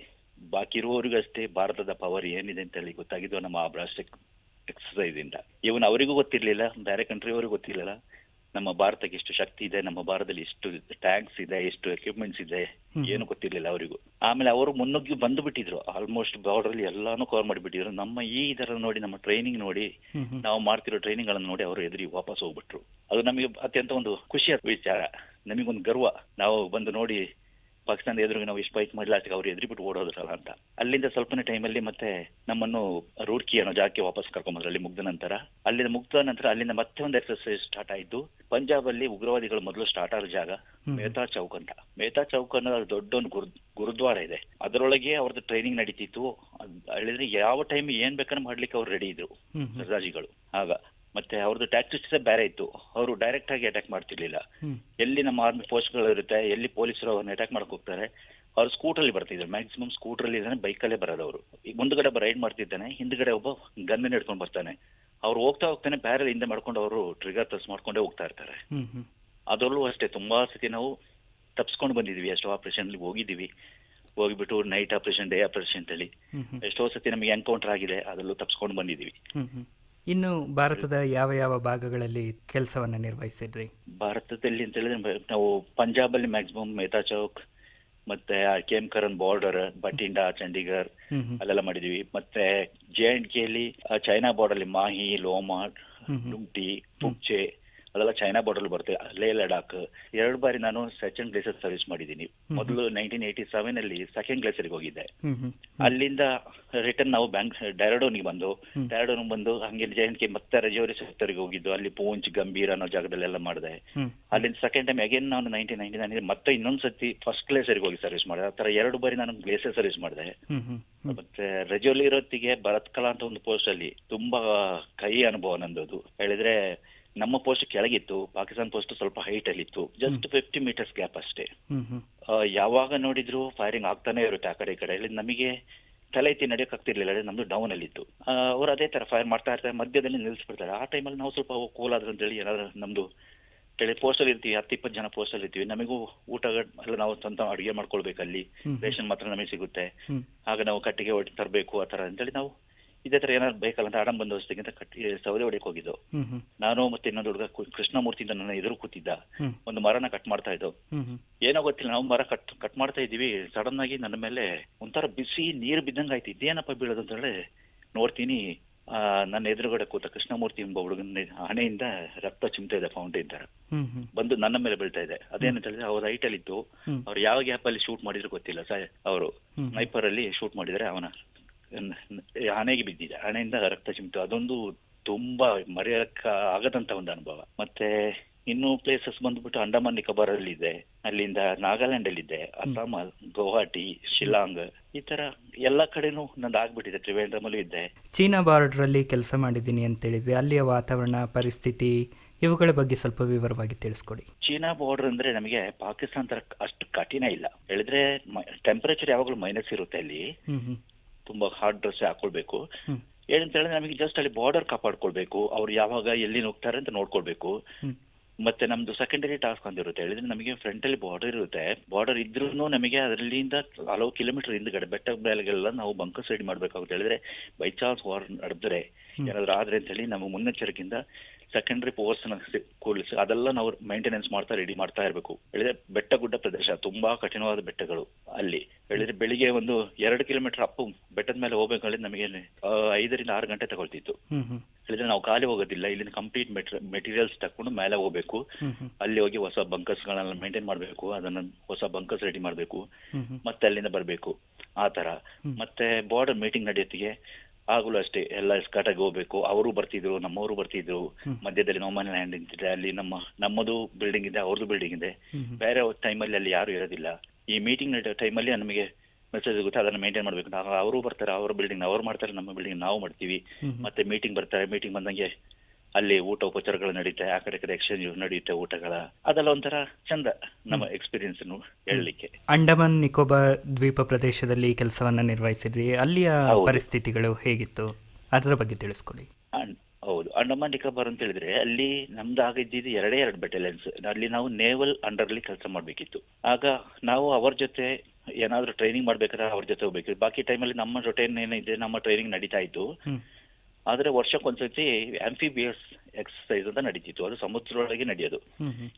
ಬಾಕಿ ಇರುವವರಿಗೂ ಅಷ್ಟೇ ಭಾರತದ ಪವರ್ ಏನಿದೆ ಅಂತ ಹೇಳಿ ಗೊತ್ತಾಗಿದ್ದು ನಮ್ಮ ಆ ಬ್ರಾಸ್ಟೈಕ್ ಎಕ್ಸರ್ಸೈಸ್ ಇಂದ. ಇವನ್ ಅವರಿಗೂ ಗೊತ್ತಿರ್ಲಿಲ್ಲ, ಬೇರೆ ಕಂಟ್ರಿ ಅವರಿಗೂ ಗೊತ್ತಿರ್ಲಿಲ್ಲ ನಮ್ಮ ಭಾರತಕ್ಕೆ ಎಷ್ಟು ಶಕ್ತಿ ಇದೆ, ನಮ್ಮ ಭಾರತದಲ್ಲಿ ಎಷ್ಟು ಟ್ಯಾಂಕ್ಸ್ ಇದೆ, ಎಷ್ಟು ಎಕ್ವಿಪ್ಮೆಂಟ್ಸ್ ಇದೆ, ಏನು ಗೊತ್ತಿರ್ಲಿಲ್ಲ ಅವರಿಗೂ. ಆಮೇಲೆ ಅವರು ಮುನ್ನುಗ್ಗಿ ಬಂದು ಬಿಟ್ಟಿದ್ರು, ಆಲ್ಮೋಸ್ಟ್ ಬಾರ್ಡರ್ ಅಲ್ಲಿ ಎಲ್ಲಾನು ಕವರ್ ಮಾಡಿಬಿಟ್ಟಿದ್ರು. ನಮ್ಮ ಈ ಇದರ ನೋಡಿ, ನಮ್ಮ ಟ್ರೈನಿಂಗ್ ನೋಡಿ, ನಾವು ಮಾಡ್ತಿರೋ ಟ್ರೈನಿಂಗ್ ಗಳನ್ನು ನೋಡಿ ಅವರು ಎದುರಿ ವಾಪಸ್ ಹೋಗ್ಬಿಟ್ರು. ಅದು ನಮಗೆ ಅತ್ಯಂತ ಒಂದು ಖುಷಿಯ ವಿಚಾರ, ನಮಗೊಂದು ಗರ್ವ. ನಾವು ಬಂದು ನೋಡಿ ಪಾಕಿಸ್ತಾನದ ಎದುರಿಗೆ ನಾವು ಇಷ್ಟು ಫೈಟ್ ಮಾಡಲಿ, ಅವ್ರು ಎದುರಿಬಿಟ್ಟು ಓಡೋದ್ರಲ್ಲ ಅಂತ. ಅಲ್ಲಿಂದ ಸ್ವಲ್ಪನೇ ಟೈಮಲ್ಲಿ ಮತ್ತೆ ನಮ್ಮನ್ನು ರೂರ್ಕಿ ಅನ್ನೋ ಜಾಗಕ್ಕೆ ವಾಪಸ್ ಕರ್ಕೊಂಡ್ಬಂದ್ರು. ಅಲ್ಲಿ ಮುಗ್ದ ನಂತರ, ಅಲ್ಲಿಂದ ಮತ್ತೆ ಒಂದು ಎಕ್ಸರ್ಸೈಸ್ ಸ್ಟಾರ್ಟ್ ಆಯ್ತು. ಪಂಜಾಬ್ ಅಲ್ಲಿ ಉಗ್ರವಾದಿಗಳು ಮೊದಲು ಸ್ಟಾರ್ಟ್ ಆದ ಜಾಗ ಮೆಹ್ತಾ ಚೌಕ್ ಅಂತ. ಮೆಹ್ತಾ ಚೌಕ್ ಅನ್ನೋದು ದೊಡ್ಡ ಒಂದು ಗುರುದ್ವಾರ ಇದೆ, ಅದರೊಳಗೆ ಅವ್ರದ್ದು ಟ್ರೈನಿಂಗ್ ನಡೀತಿತ್ತು. ಹೇಳಿದ್ರೆ ಯಾವ ಟೈಮ್ ಏನ್ ಬೇಕಾದ್ರೆ ಮಾಡ್ಲಿಕ್ಕೆ ಅವ್ರು ರೆಡಿ ಇದ್ರು ಸರ್ದಾರ್ಜಿಗಳು ಆಗ. ಮತ್ತೆ ಅವ್ರದ್ದು ಟ್ಯಾಕ್ಟಿಕ್ಸ್ ಬೇರೆ ಇತ್ತು, ಅವರು ಡೈರೆಕ್ಟ್ ಆಗಿ ಅಟ್ಯಾಕ್ ಮಾಡ್ತಿರ್ಲಿಲ್ಲ. ಎಲ್ಲಿ ನಮ್ಮ ಆರ್ಮಿ ಪೋಸ್ಟ್ ಗಳು ಇರುತ್ತೆ, ಎಲ್ಲಿ ಪೊಲೀಸರು ಅವ್ರನ್ನ ಅಟ್ಯಾಕ್ ಮಾಡಕ್ ಹೋಗ್ತಾರೆ, ಅವ್ರು ಸ್ಕೂಟರ್ಲಿ ಬರ್ತಿದ್ರು. ಮ್ಯಾಕ್ಸಿಮಮ್ ಸ್ಕೂಟರ್ಲಿ ಇದ್ದಾನೆ, ಬೈಕಲ್ಲೇ ಬರೋದು. ಅವರು ಮುಂದ್ಗಡೆ ರೈಡ್ ಮಾಡ್ತಿದ್ದಾನೆ, ಹಿಂದ್ಗಡೆ ಒಬ್ಬ ಗನ್ ಹಿಡ್ಕೊಂಡು ಬರ್ತಾನೆ. ಅವ್ರು ಹೋಗ್ತಾನೆ ಬ್ಯಾರಲ್ ಹಿಂದೆ ಮಾಡ್ಕೊಂಡು ಅವರು ಟ್ರಿಗರ್ ಪ್ರೆಸ್ ಮಾಡ್ಕೊಂಡೇ ಹೋಗ್ತಾ ಇರ್ತಾರೆ. ಅದರಲ್ಲೂ ಅಷ್ಟೇ ತುಂಬಾ ಸತಿ ನಾವು ತಪ್ಸ್ಕೊಂಡು ಬಂದಿದೀವಿ. ಎಷ್ಟೋ ಆಪರೇಷನ್ ಹೋಗಿದ್ದೀವಿ, ಹೋಗಿಬಿಟ್ಟು ನೈಟ್ ಆಪರೇಷನ್, ಡೇ ಆಪರೇಷನ್ ಅಂತೇಳಿ ಎಷ್ಟೋ ಸತಿ ನಮಗೆ ಎನ್ಕೌಂಟರ್ ಆಗಿದೆ, ಅದರಲ್ಲೂ ತಪ್ಸ್ಕೊಂಡು ಬಂದಿದ್ದೀವಿ. ಇನ್ನು ಭಾರತದ ಯಾವ ಯಾವ ಭಾಗಗಳಲ್ಲಿ ಕೆಲಸವನ್ನ ನಿರ್ವಹಿಸಿದ್ರಿ? ಭಾರತದಲ್ಲಿ ಅಂತ ಹೇಳಿದ್ರೆ ನಾವು ಪಂಜಾಬ್ ಅಲ್ಲಿ ಮ್ಯಾಕ್ಸಿಮಮ್ ಮೆಹ್ತಾ ಚೌಕ್, ಮತ್ತೆ ಕೇಮ್ಕರನ್ ಬಾರ್ಡರ್, ಬಟಿಂಡಾ, ಚಂಡೀಗಢ್ ಅಲ್ಲೆಲ್ಲ ಮಾಡಿದೀವಿ. ಮತ್ತೆ JNK ಅಲ್ಲಿ ಚೈನಾ ಬಾರ್ಡರ್ ಅಲ್ಲಿ ಮಾಹಿ, ಲೋಮಾ, ಲುಮ್ಟಿ, ಪುಕ್ಚೆ ಅದೆಲ್ಲ ಚೈನಾ ಬಾರ್ಡರ್ ಬರುತ್ತೆ. ಲೇ ಲಡಾಖ್ 2 ಬಾರಿ ನಾನು ಸೆಕೆಂಡ್ ಗ್ಲೇಸರ್ ಸರ್ವಿಸ್ ಮಾಡಿದ್ದೀನಿ. ಮೊದಲು 1987 ಅಲ್ಲಿ ಸೆಕೆಂಡ್ ಗ್ಲೇಸರ್ಗೆ ಹೋಗಿದ್ದೆ. ಅಲ್ಲಿಂದ ರಿಟರ್ನ್ ನಾವು ಡ್ಯಾರಡೋನ್ಗೆ ಬಂದು ಹಂಗೆ JNK ಮತ್ತೆ ರಜೌರಿ ಸೆಕ್ಟರ್ಗೆ ಹೋಗಿದ್ದು. ಅಲ್ಲಿ ಪೂಂಚ್, ಗಂಭೀರ್ ಅನ್ನೋ ಜಾಗದಲ್ಲೆಲ್ಲ ಮಾಡಿದೆ. ಅಲ್ಲಿಂದ ಸೆಕೆಂಡ್ ಟೈಮ್ ಅಗೇನ್ ನಾನು 1999 ಮತ್ತೆ ಇನ್ನೊಂದ್ ಸತಿ ಫಸ್ಟ್ ಗ್ಲೇಸರ್ಗೆ ಹೋಗಿ ಸರ್ವಿಸ್ ಮಾಡಿದೆ. ಆ ತರ 2 ಬಾರಿ ನಾನು ಗ್ಲೇಸರ್ ಸರ್ವಿಸ್ ಮಾಡಿದೆ. ಮತ್ತೆ ರಜೌಲಿ ಇರೋತ್ತಿಗೆ ಭರತ್ ಕಲಾ ಅಂತ ಒಂದು ಪೋಸ್ಟ್ ಅಲ್ಲಿ ತುಂಬಾ ಕೈ ಅನುಭವ ನಂದದು. ಹೇಳಿದ್ರೆ ನಮ್ಮ ಪೋಸ್ಟ್ ಕೆಳಗಿತ್ತು, ಪಾಕಿಸ್ತಾನ ಪೋಸ್ಟ್ ಸ್ವಲ್ಪ ಹೈಟ್ ಅಲ್ಲಿ ಇತ್ತು, ಜಸ್ಟ್ 50 ಮೀಟರ್ಸ್ ಗ್ಯಾಪ್ ಅಷ್ಟೇ. ಯಾವಾಗ ನೋಡಿದ್ರು ಫೈರಿಂಗ್ ಆಗ್ತಾನೆ ಇರುತ್ತೆ ಆ ಕಡೆ ಈ ಕಡೆ. ನಮಗೆ ತಲೆ ಎತ್ತಿ ನಡೆಯಕ್ ಆಗ್ತಿರ್ಲಿಲ್ಲ, ನಮ್ದು ಡೌನ್ ಅಲ್ಲಿ ಇತ್ತು. ಅವ್ರು ಅದೇ ತರ ಫೈರ್ ಮಾಡ್ತಾ ಇರ್ತಾರೆ, ಮಧ್ಯದಲ್ಲಿ ನಿಲ್ಲಿಸ್ಬಿಡ್ತಾರೆ. ಆ ಟೈಮಲ್ಲಿ ನಾವು ಸ್ವಲ್ಪ ಕೂಲ್ ಆದ್ರು ಅಂತೇಳಿ ಏನಾದ್ರು ನಮ್ದು ಪೋಸ್ಟ್ ಅಲ್ಲಿ ಇರ್ತೀವಿ, 10-20 ಜನ ಪೋಸ್ಟ್ ಅಲ್ಲಿ ಇರ್ತೀವಿ. ನಮಗೂ ಊಟ ಎಲ್ಲ ನಾವು ಸ್ವಂತ ಅಡುಗೆ ಮಾಡ್ಕೊಳ್ಬೇಕು, ಅಲ್ಲಿ ರೇಷನ್ ಮಾತ್ರ ನಮಗೆ ಸಿಗುತ್ತೆ. ಆಗ ನಾವು ಕಟ್ಟಿಗೆ ತರಬೇಕು ಆ ತರ ಅಂತೇಳಿ ನಾವು ಇದೇ ತರ ಏನಾದ್ರು ಬೇಕಲ್ಲ ಅಂತ ಆಡಂಬ ಬಂದೋಬಸ್ತಿಗಿಂತ ಸೌದೆ ಹೊಡೆಯಕ್ ಹೋಗಿದ್ದು. ನಾನು ಮತ್ತೆ ಇನ್ನೊಂದು ಹುಡುಗ ಕೃಷ್ಣಮೂರ್ತಿಯಿಂದ ನನ್ನ ಎದುರು ಕೂತಿದ್ದ, ಒಂದು ಮರನ ಕಟ್ ಮಾಡ್ತಾ ಇದ್ದೋ. ಏನೋ ಗೊತ್ತಿಲ್ಲ, ನಾವು ಮರ ಕಟ್ ಮಾಡ್ತಾ ಇದೀವಿ. ಸಡನ್ ಆಗಿ ನನ್ನ ಮೇಲೆ ಒಂಥರ ಬಿಸಿ ನೀರು ಬಿದ್ದಂಗ ಆಯ್ತು. ಇದೇನಪ್ಪ ಬೀಳೋದು ಅಂತ ಹೇಳಿ ನೋಡ್ತೀನಿ, ನನ್ನ ಎದುರುಗಡೆ ಕೂತ ಕೃಷ್ಣಮೂರ್ತಿ ಎಂಬ ಹುಡುಗನ ಹಣೆಯಿಂದ ರಕ್ತ ಚಿಮ್ತಾ ಇದೆ, ಫೌಂಟೇನ್ ತರ ಬಂದು ನನ್ನ ಮೇಲೆ ಬೀಳ್ತಾ ಇದೆ. ಅದೇನಂತ ಹೇಳಿದ್ರೆ ಅವ್ರ ಹೈಟ್ ಅಲ್ಲಿ ಇದ್ದು, ಅವ್ರು ಯಾವ ಗ್ಯಾಪ್ ಅಲ್ಲಿ ಶೂಟ್ ಮಾಡಿದ್ರು ಗೊತ್ತಿಲ್ಲ, ಅವರು ಸ್ನೈಪರ್ ಅಲ್ಲಿ ಶೂಟ್ ಮಾಡಿದ್ರೆ ಅವನ ಹಣೆಗೆ ಬಿದ್ದಿದೆ, ಹಣೆಯಿಂದ ರಕ್ತ ಚಿಮ್ತು. ಅದೊಂದು ತುಂಬಾ ಮರೆಯಕ್ಕ ಆಗದಂತ ಒಂದು ಅನುಭವ. ಮತ್ತೆ ಇನ್ನು ಪ್ಲೇಸಸ್ ಬಂದ್ಬಿಟ್ಟು ಅಂಡಮಾನ್ ನಿಕೋಬಾರ್ ಅಲ್ಲಿ ಇದೆ, ಅಲ್ಲಿಂದ ನಾಗಾಲ್ಯಾಂಡ್ ಅಲ್ಲಿ ಇದೆ, ಅಸ್ಸಾಂ, ಗುವಾಹಟಿ, ಶಿಲಾಂಗ್, ಈ ತರ ಎಲ್ಲಾ ಕಡೆನೂ ನಂದು ಆಗ್ಬಿಟ್ಟಿದೆ. ತ್ರಿವೇಂದ್ರಮಲ್ಲೂ ಇದ್ದೆ. ಚೀನಾ ಬಾರ್ಡರ್ ಅಲ್ಲಿ ಕೆಲಸ ಮಾಡಿದ್ದೀನಿ ಅಂತ ಹೇಳಿದ್ವಿ. ಅಲ್ಲಿಯ ವಾತಾವರಣ, ಪರಿಸ್ಥಿತಿ ಇವುಗಳ ಬಗ್ಗೆ ಸ್ವಲ್ಪ ವಿವರವಾಗಿ ತಿಳಿಸ್ಕೊಡಿ. ಚೀನಾ ಬಾರ್ಡರ್ ಅಂದ್ರೆ ನಮಗೆ ಪಾಕಿಸ್ತಾನ ತರ ಅಷ್ಟು ಕಠಿಣ ಇಲ್ಲ. ಹೇಳಿದ್ರೆ ಟೆಂಪರೇಚರ್ ಯಾವಾಗಲೂ ಮೈನಸ್ ಇರುತ್ತೆ ಅಲ್ಲಿ. ತುಂಬಾ ಹಾರ್ಡ್ ಡ್ರೆಸ್ ಹಾಕೊಳ್ಬೇಕು. ಏನಂತ ಹೇಳಿದ್ರೆ ನಮಗೆ ಜಸ್ಟ್ ಅಲ್ಲಿ ಬಾರ್ಡರ್ ಕಾಪಾಡ್ಕೊಳ್ಬೇಕು. ಅವ್ರು ಯಾವಾಗ ಎಲ್ಲಿ ಹೋಗ್ತಾರೆ ಅಂತ ನೋಡ್ಕೊಳ್ಬೇಕು. ಮತ್ತೆ ನಮ್ದು ಸೆಕೆಂಡರಿ ಟಾಸ್ಕ್ ಅಂತ ಇರುತ್ತೆ. ಹೇಳಿದ್ರೆ ನಮಗೆ ಫ್ರಂಟ್ ಅಲ್ಲಿ ಬಾರ್ಡರ್ ಇರುತ್ತೆ. ಬಾರ್ಡರ್ ಇದ್ರೂ ನಮಗೆ ಅದರಲ್ಲಿಂದ ಹಲವು ಕಿಲೋಮೀಟರ್ ಹಿಂದ್ಗಡೆ ಬೆಟ್ಟ ಬೆಳೆಗೆಲ್ಲ ನಾವು ಬಂಕರ್ಸ್ ರೆಡಿ ಮಾಡ್ಬೇಕಾಗುತ್ತೆ. ಹೇಳಿದ್ರೆ ಬೈ ಚಾನ್ಸ್ ವಾರ್ ನಡೆದ್ರೆ ಏನಾದ್ರು ಆದ್ರೆ ಅಂತ ಹೇಳಿ ನಮ್ಮ ಮುನ್ನೆಚ್ಚರಿಕೆಯಿಂದ ಸೆಕೆಂಡರಿ ಪವರ್ಸ್ ಕೂಡಿಸಿ ಅದೆಲ್ಲ ನಾವು ಮೇಂಟೆನೆನ್ಸ್ ರೆಡಿ ಮಾಡ್ತಾ ಇರಬೇಕು. ಹೇಳಿದ್ರೆ ಬೆಟ್ಟ ಗುಡ್ಡ ಪ್ರದೇಶ, ತುಂಬಾ ಕಠಿಣವಾದ ಬೆಟ್ಟಗಳು ಅಲ್ಲಿ. ಹೇಳಿದ್ರೆ ಬೆಳಿಗ್ಗೆ ಒಂದು 2 ಕಿಲೋಮೀಟರ್ ಅಪ್ಪು ಬೆಟ್ಟದ ಮೇಲೆ ಹೋಗ್ಬೇಕು ಹೇಳಿದ್ರೆ ನಮಗೆ 5 ರಿಂದ 6 ಗಂಟೆ ತಗೊಳ್ತಿತ್ತು. ಹೇಳಿದ್ರೆ ನಾವು ಖಾಲಿ ಹೋಗೋದಿಲ್ಲ. ಇಲ್ಲಿಂದ ಕಂಪ್ಲೀಟ್ ಮೆಟೀರಿಯಲ್ಸ್ ತಕೊಂಡು ಮೇಲೆ ಹೋಗ್ಬೇಕು. ಅಲ್ಲಿ ಹೋಗಿ ಹೊಸ ಬಂಕರ್ಸ್ ಗಳನ್ನ ಮೇಂಟೈನ್ ಮಾಡ್ಬೇಕು. ಅದನ್ನ ಹೊಸ ಬಂಕರ್ಸ್ ರೆಡಿ ಮಾಡ್ಬೇಕು. ಮತ್ತೆ ಅಲ್ಲಿಂದ ಬರ್ಬೇಕು. ಆ ತರ ಮತ್ತೆ ಬಾರ್ಡರ್ ಮೀಟಿಂಗ್ ನಡೆಯತ್ತಿಗೆ ಆಗಲೂ ಅಷ್ಟೇ ಎಲ್ಲ ಎಸ್ಕಾಟಾಗಿ ಹೋಗ್ಬೇಕು. ಅವರು ಬರ್ತಿದ್ರು, ನಮ್ಮವರು ಬರ್ತಿದ್ರು. ಮಧ್ಯದಲ್ಲಿ ನೋಮನ್ ಲ್ಯಾಂಡ್ ನಿಂತಿದೆ. ಅಲ್ಲಿ ನಮ್ಮದು ಬಿಲ್ಡಿಂಗ್ ಇದೆ, ಅವ್ರದ್ದು ಬಿಲ್ಡಿಂಗ್ ಇದೆ. ಬೇರೆ ಟೈಮಲ್ಲಿ ಅಲ್ಲಿ ಯಾರು ಇರೋದಿಲ್ಲ. ಈ ಮೀಟಿಂಗ್ ನಡೆಯೋ ಟೈಮಲ್ಲಿ ನಮಗೆ ಮೆಸೇಜ್ ಆಗುತ್ತೆ, ಅದನ್ನ ಮೇಂಟೈನ್ ಮಾಡ್ಬೇಕು. ಅವರು ಬರ್ತಾರೆ, ಅವ್ರ ಬಿಲ್ಡಿಂಗ್ ಅವ್ರು ಮಾಡ್ತಾರೆ, ನಮ್ಮ ಬಿಲ್ಡಿಂಗ್ ನಾವು ಮಾಡ್ತೀವಿ. ಮತ್ತೆ ಮೀಟಿಂಗ್ ಬರ್ತಾರೆ. ಮೀಟಿಂಗ್ ಬಂದಂಗೆ ಅಲ್ಲಿ ಊಟ ಉಪಚಾರಗಳು ನಡೀತೆ. ಆ ಕಡೆ ಎಕ್ಸ್ಚೇಂಜ್ ನಡೆಯುತ್ತೆ ಊಟಗಳ. ಅದೆಲ್ಲ ಒಂಥರ ಚಂದ ನಮ್ಮ ಎಕ್ಸ್ಪೀರಿಯನ್ಸ್ ಹೇಳಲಿಕ್ಕೆ. ಅಂಡಮಾನ್ ನಿಕೋಬಾರ್ ದ್ವೀಪ ಪ್ರದೇಶದಲ್ಲಿ ಕೆಲಸವನ್ನ ನಿರ್ವಹಿಸಿದ್ರಿ. ಅಲ್ಲಿಯ ಪರಿಸ್ಥಿತಿಗಳು ಹೇಗಿತ್ತು, ಅದರ ಬಗ್ಗೆ ತಿಳಿಸ್ಕೊಡಿ. ಹೌದು, ಅಂಡಮಾನ್ ನಿಕೋಬಾರ್ ಅಂತ ಹೇಳಿದ್ರೆ ಅಲ್ಲಿ ನಮ್ದು ಆಗ ಇದ್ದಿದ್ದು 2 ಬೆಟಾಲಿಯನ್ಸ್. ಅಲ್ಲಿ ನಾವು ನೇವಲ್ ಅಂಡರ್ಲಿ ಕೆಲಸ ಮಾಡ್ಬೇಕಿತ್ತು. ಆಗ ನಾವು ಅವ್ರ ಜೊತೆ ಏನಾದ್ರು ಟ್ರೈನಿಂಗ್ ಮಾಡ್ಬೇಕಾದ್ರೆ ಅವ್ರ ಜೊತೆ ಹೋಗ್ಬೇಕಿತ್ತು. ಬಾಕಿ ಟೈಮಲ್ಲಿ ನಮ್ಮ ರೊಟೇನ್ ಏನಿದೆ ನಮ್ಮ ಟ್ರೈನಿಂಗ್ ನಡೀತಾ ಇತ್ತು. ಆದ್ರೆ ವರ್ಷಕ್ಕೊಂದ್ಸತಿ ಆಂಫಿಬಿಯಸ್ ಎಕ್ಸರ್ಸೈಸ್ ಅಂತ ನಡೀತಿತ್ತು. ಅದು ಸಮುದ್ರದೊಳಗೆ ನಡೆಯೋದು.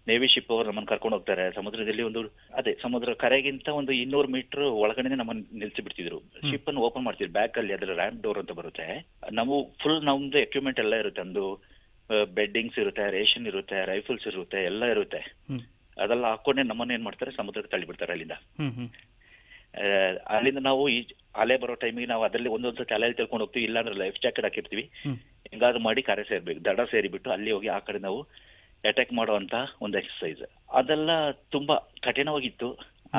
ನೇವಿ ಶಿಪ್ ಅವರು ನಮ್ಮನ್ನು ಕರ್ಕೊಂಡು ಹೋಗ್ತಾರೆ. ಸಮುದ್ರದಲ್ಲಿ ಸಮುದ್ರ ಕರೆಗಿಂತ ಒಂದು 200 ಮೀಟರ್ ಒಳಗಡೆ ನಮ್ಮನ್ನು ನಿಲ್ಸಿ ಬಿಡ್ತಿದ್ರು. ಶಿಪ್ ಅನ್ನು ಓಪನ್ ಮಾಡ್ತಿದ್ರು. ಬ್ಯಾಕ್ ಅಲ್ಲಿ ಅದ್ರ ರ್ಯಾಂಪ್ ಡೋರ್ ಅಂತ ಬರುತ್ತೆ. ನಾವು ಫುಲ್ ನಮ್ದು ಎಕ್ವಿಪ್ಮೆಂಟ್ ಎಲ್ಲ ಇರುತ್ತೆ. ಒಂದು ಬೆಡ್ಡಿಂಗ್ಸ್ ಇರುತ್ತೆ, ರೇಷನ್ ಇರುತ್ತೆ, ರೈಫಲ್ಸ್ ಇರುತ್ತೆ, ಎಲ್ಲ ಇರುತ್ತೆ. ಅದೆಲ್ಲ ಹಾಕೊಂಡೆ ನಮ್ಮನ್ನ ಏನ್ ಮಾಡ್ತಾರೆ, ಸಮುದ್ರಕ್ಕೆ ತಳ್ಳಿಬಿಡ್ತಾರೆ ಅಲ್ಲಿಂದ. ಅಲ್ಲಿಂದ ನಾವು ಈ ಅಲೆ ಬರೋ ಟೈಮಿಗೆ ನಾವು ಅದರಲ್ಲಿ ಒಂದೊಂದ್ಸತಿ ಅಲೆಯಲ್ಲಿ ತಿಳ್ಕೊಂಡು ಹೋಗ್ತೀವಿ. ಇಲ್ಲಾಂದ್ರೆ ಲೈಫ್ ಜಾಕೆಟ್ ಹಾಕಿರ್ತೀವಿ. ಹೆಂಗಾದ್ರು ಮಾಡಿ ಕರೆ ಸೇರ್ಬೇಕು, ದಡ ಸೇರಿಬಿಟ್ಟು ಅಲ್ಲಿ ಹೋಗಿ ಆ ಕಡೆ ನಾವು ಅಟ್ಯಾಕ್ ಮಾಡುವಂತ ಒಂದು ಎಕ್ಸರ್ಸೈಸ್. ಅದೆಲ್ಲ ತುಂಬಾ ಕಠಿಣವಾಗಿತ್ತು.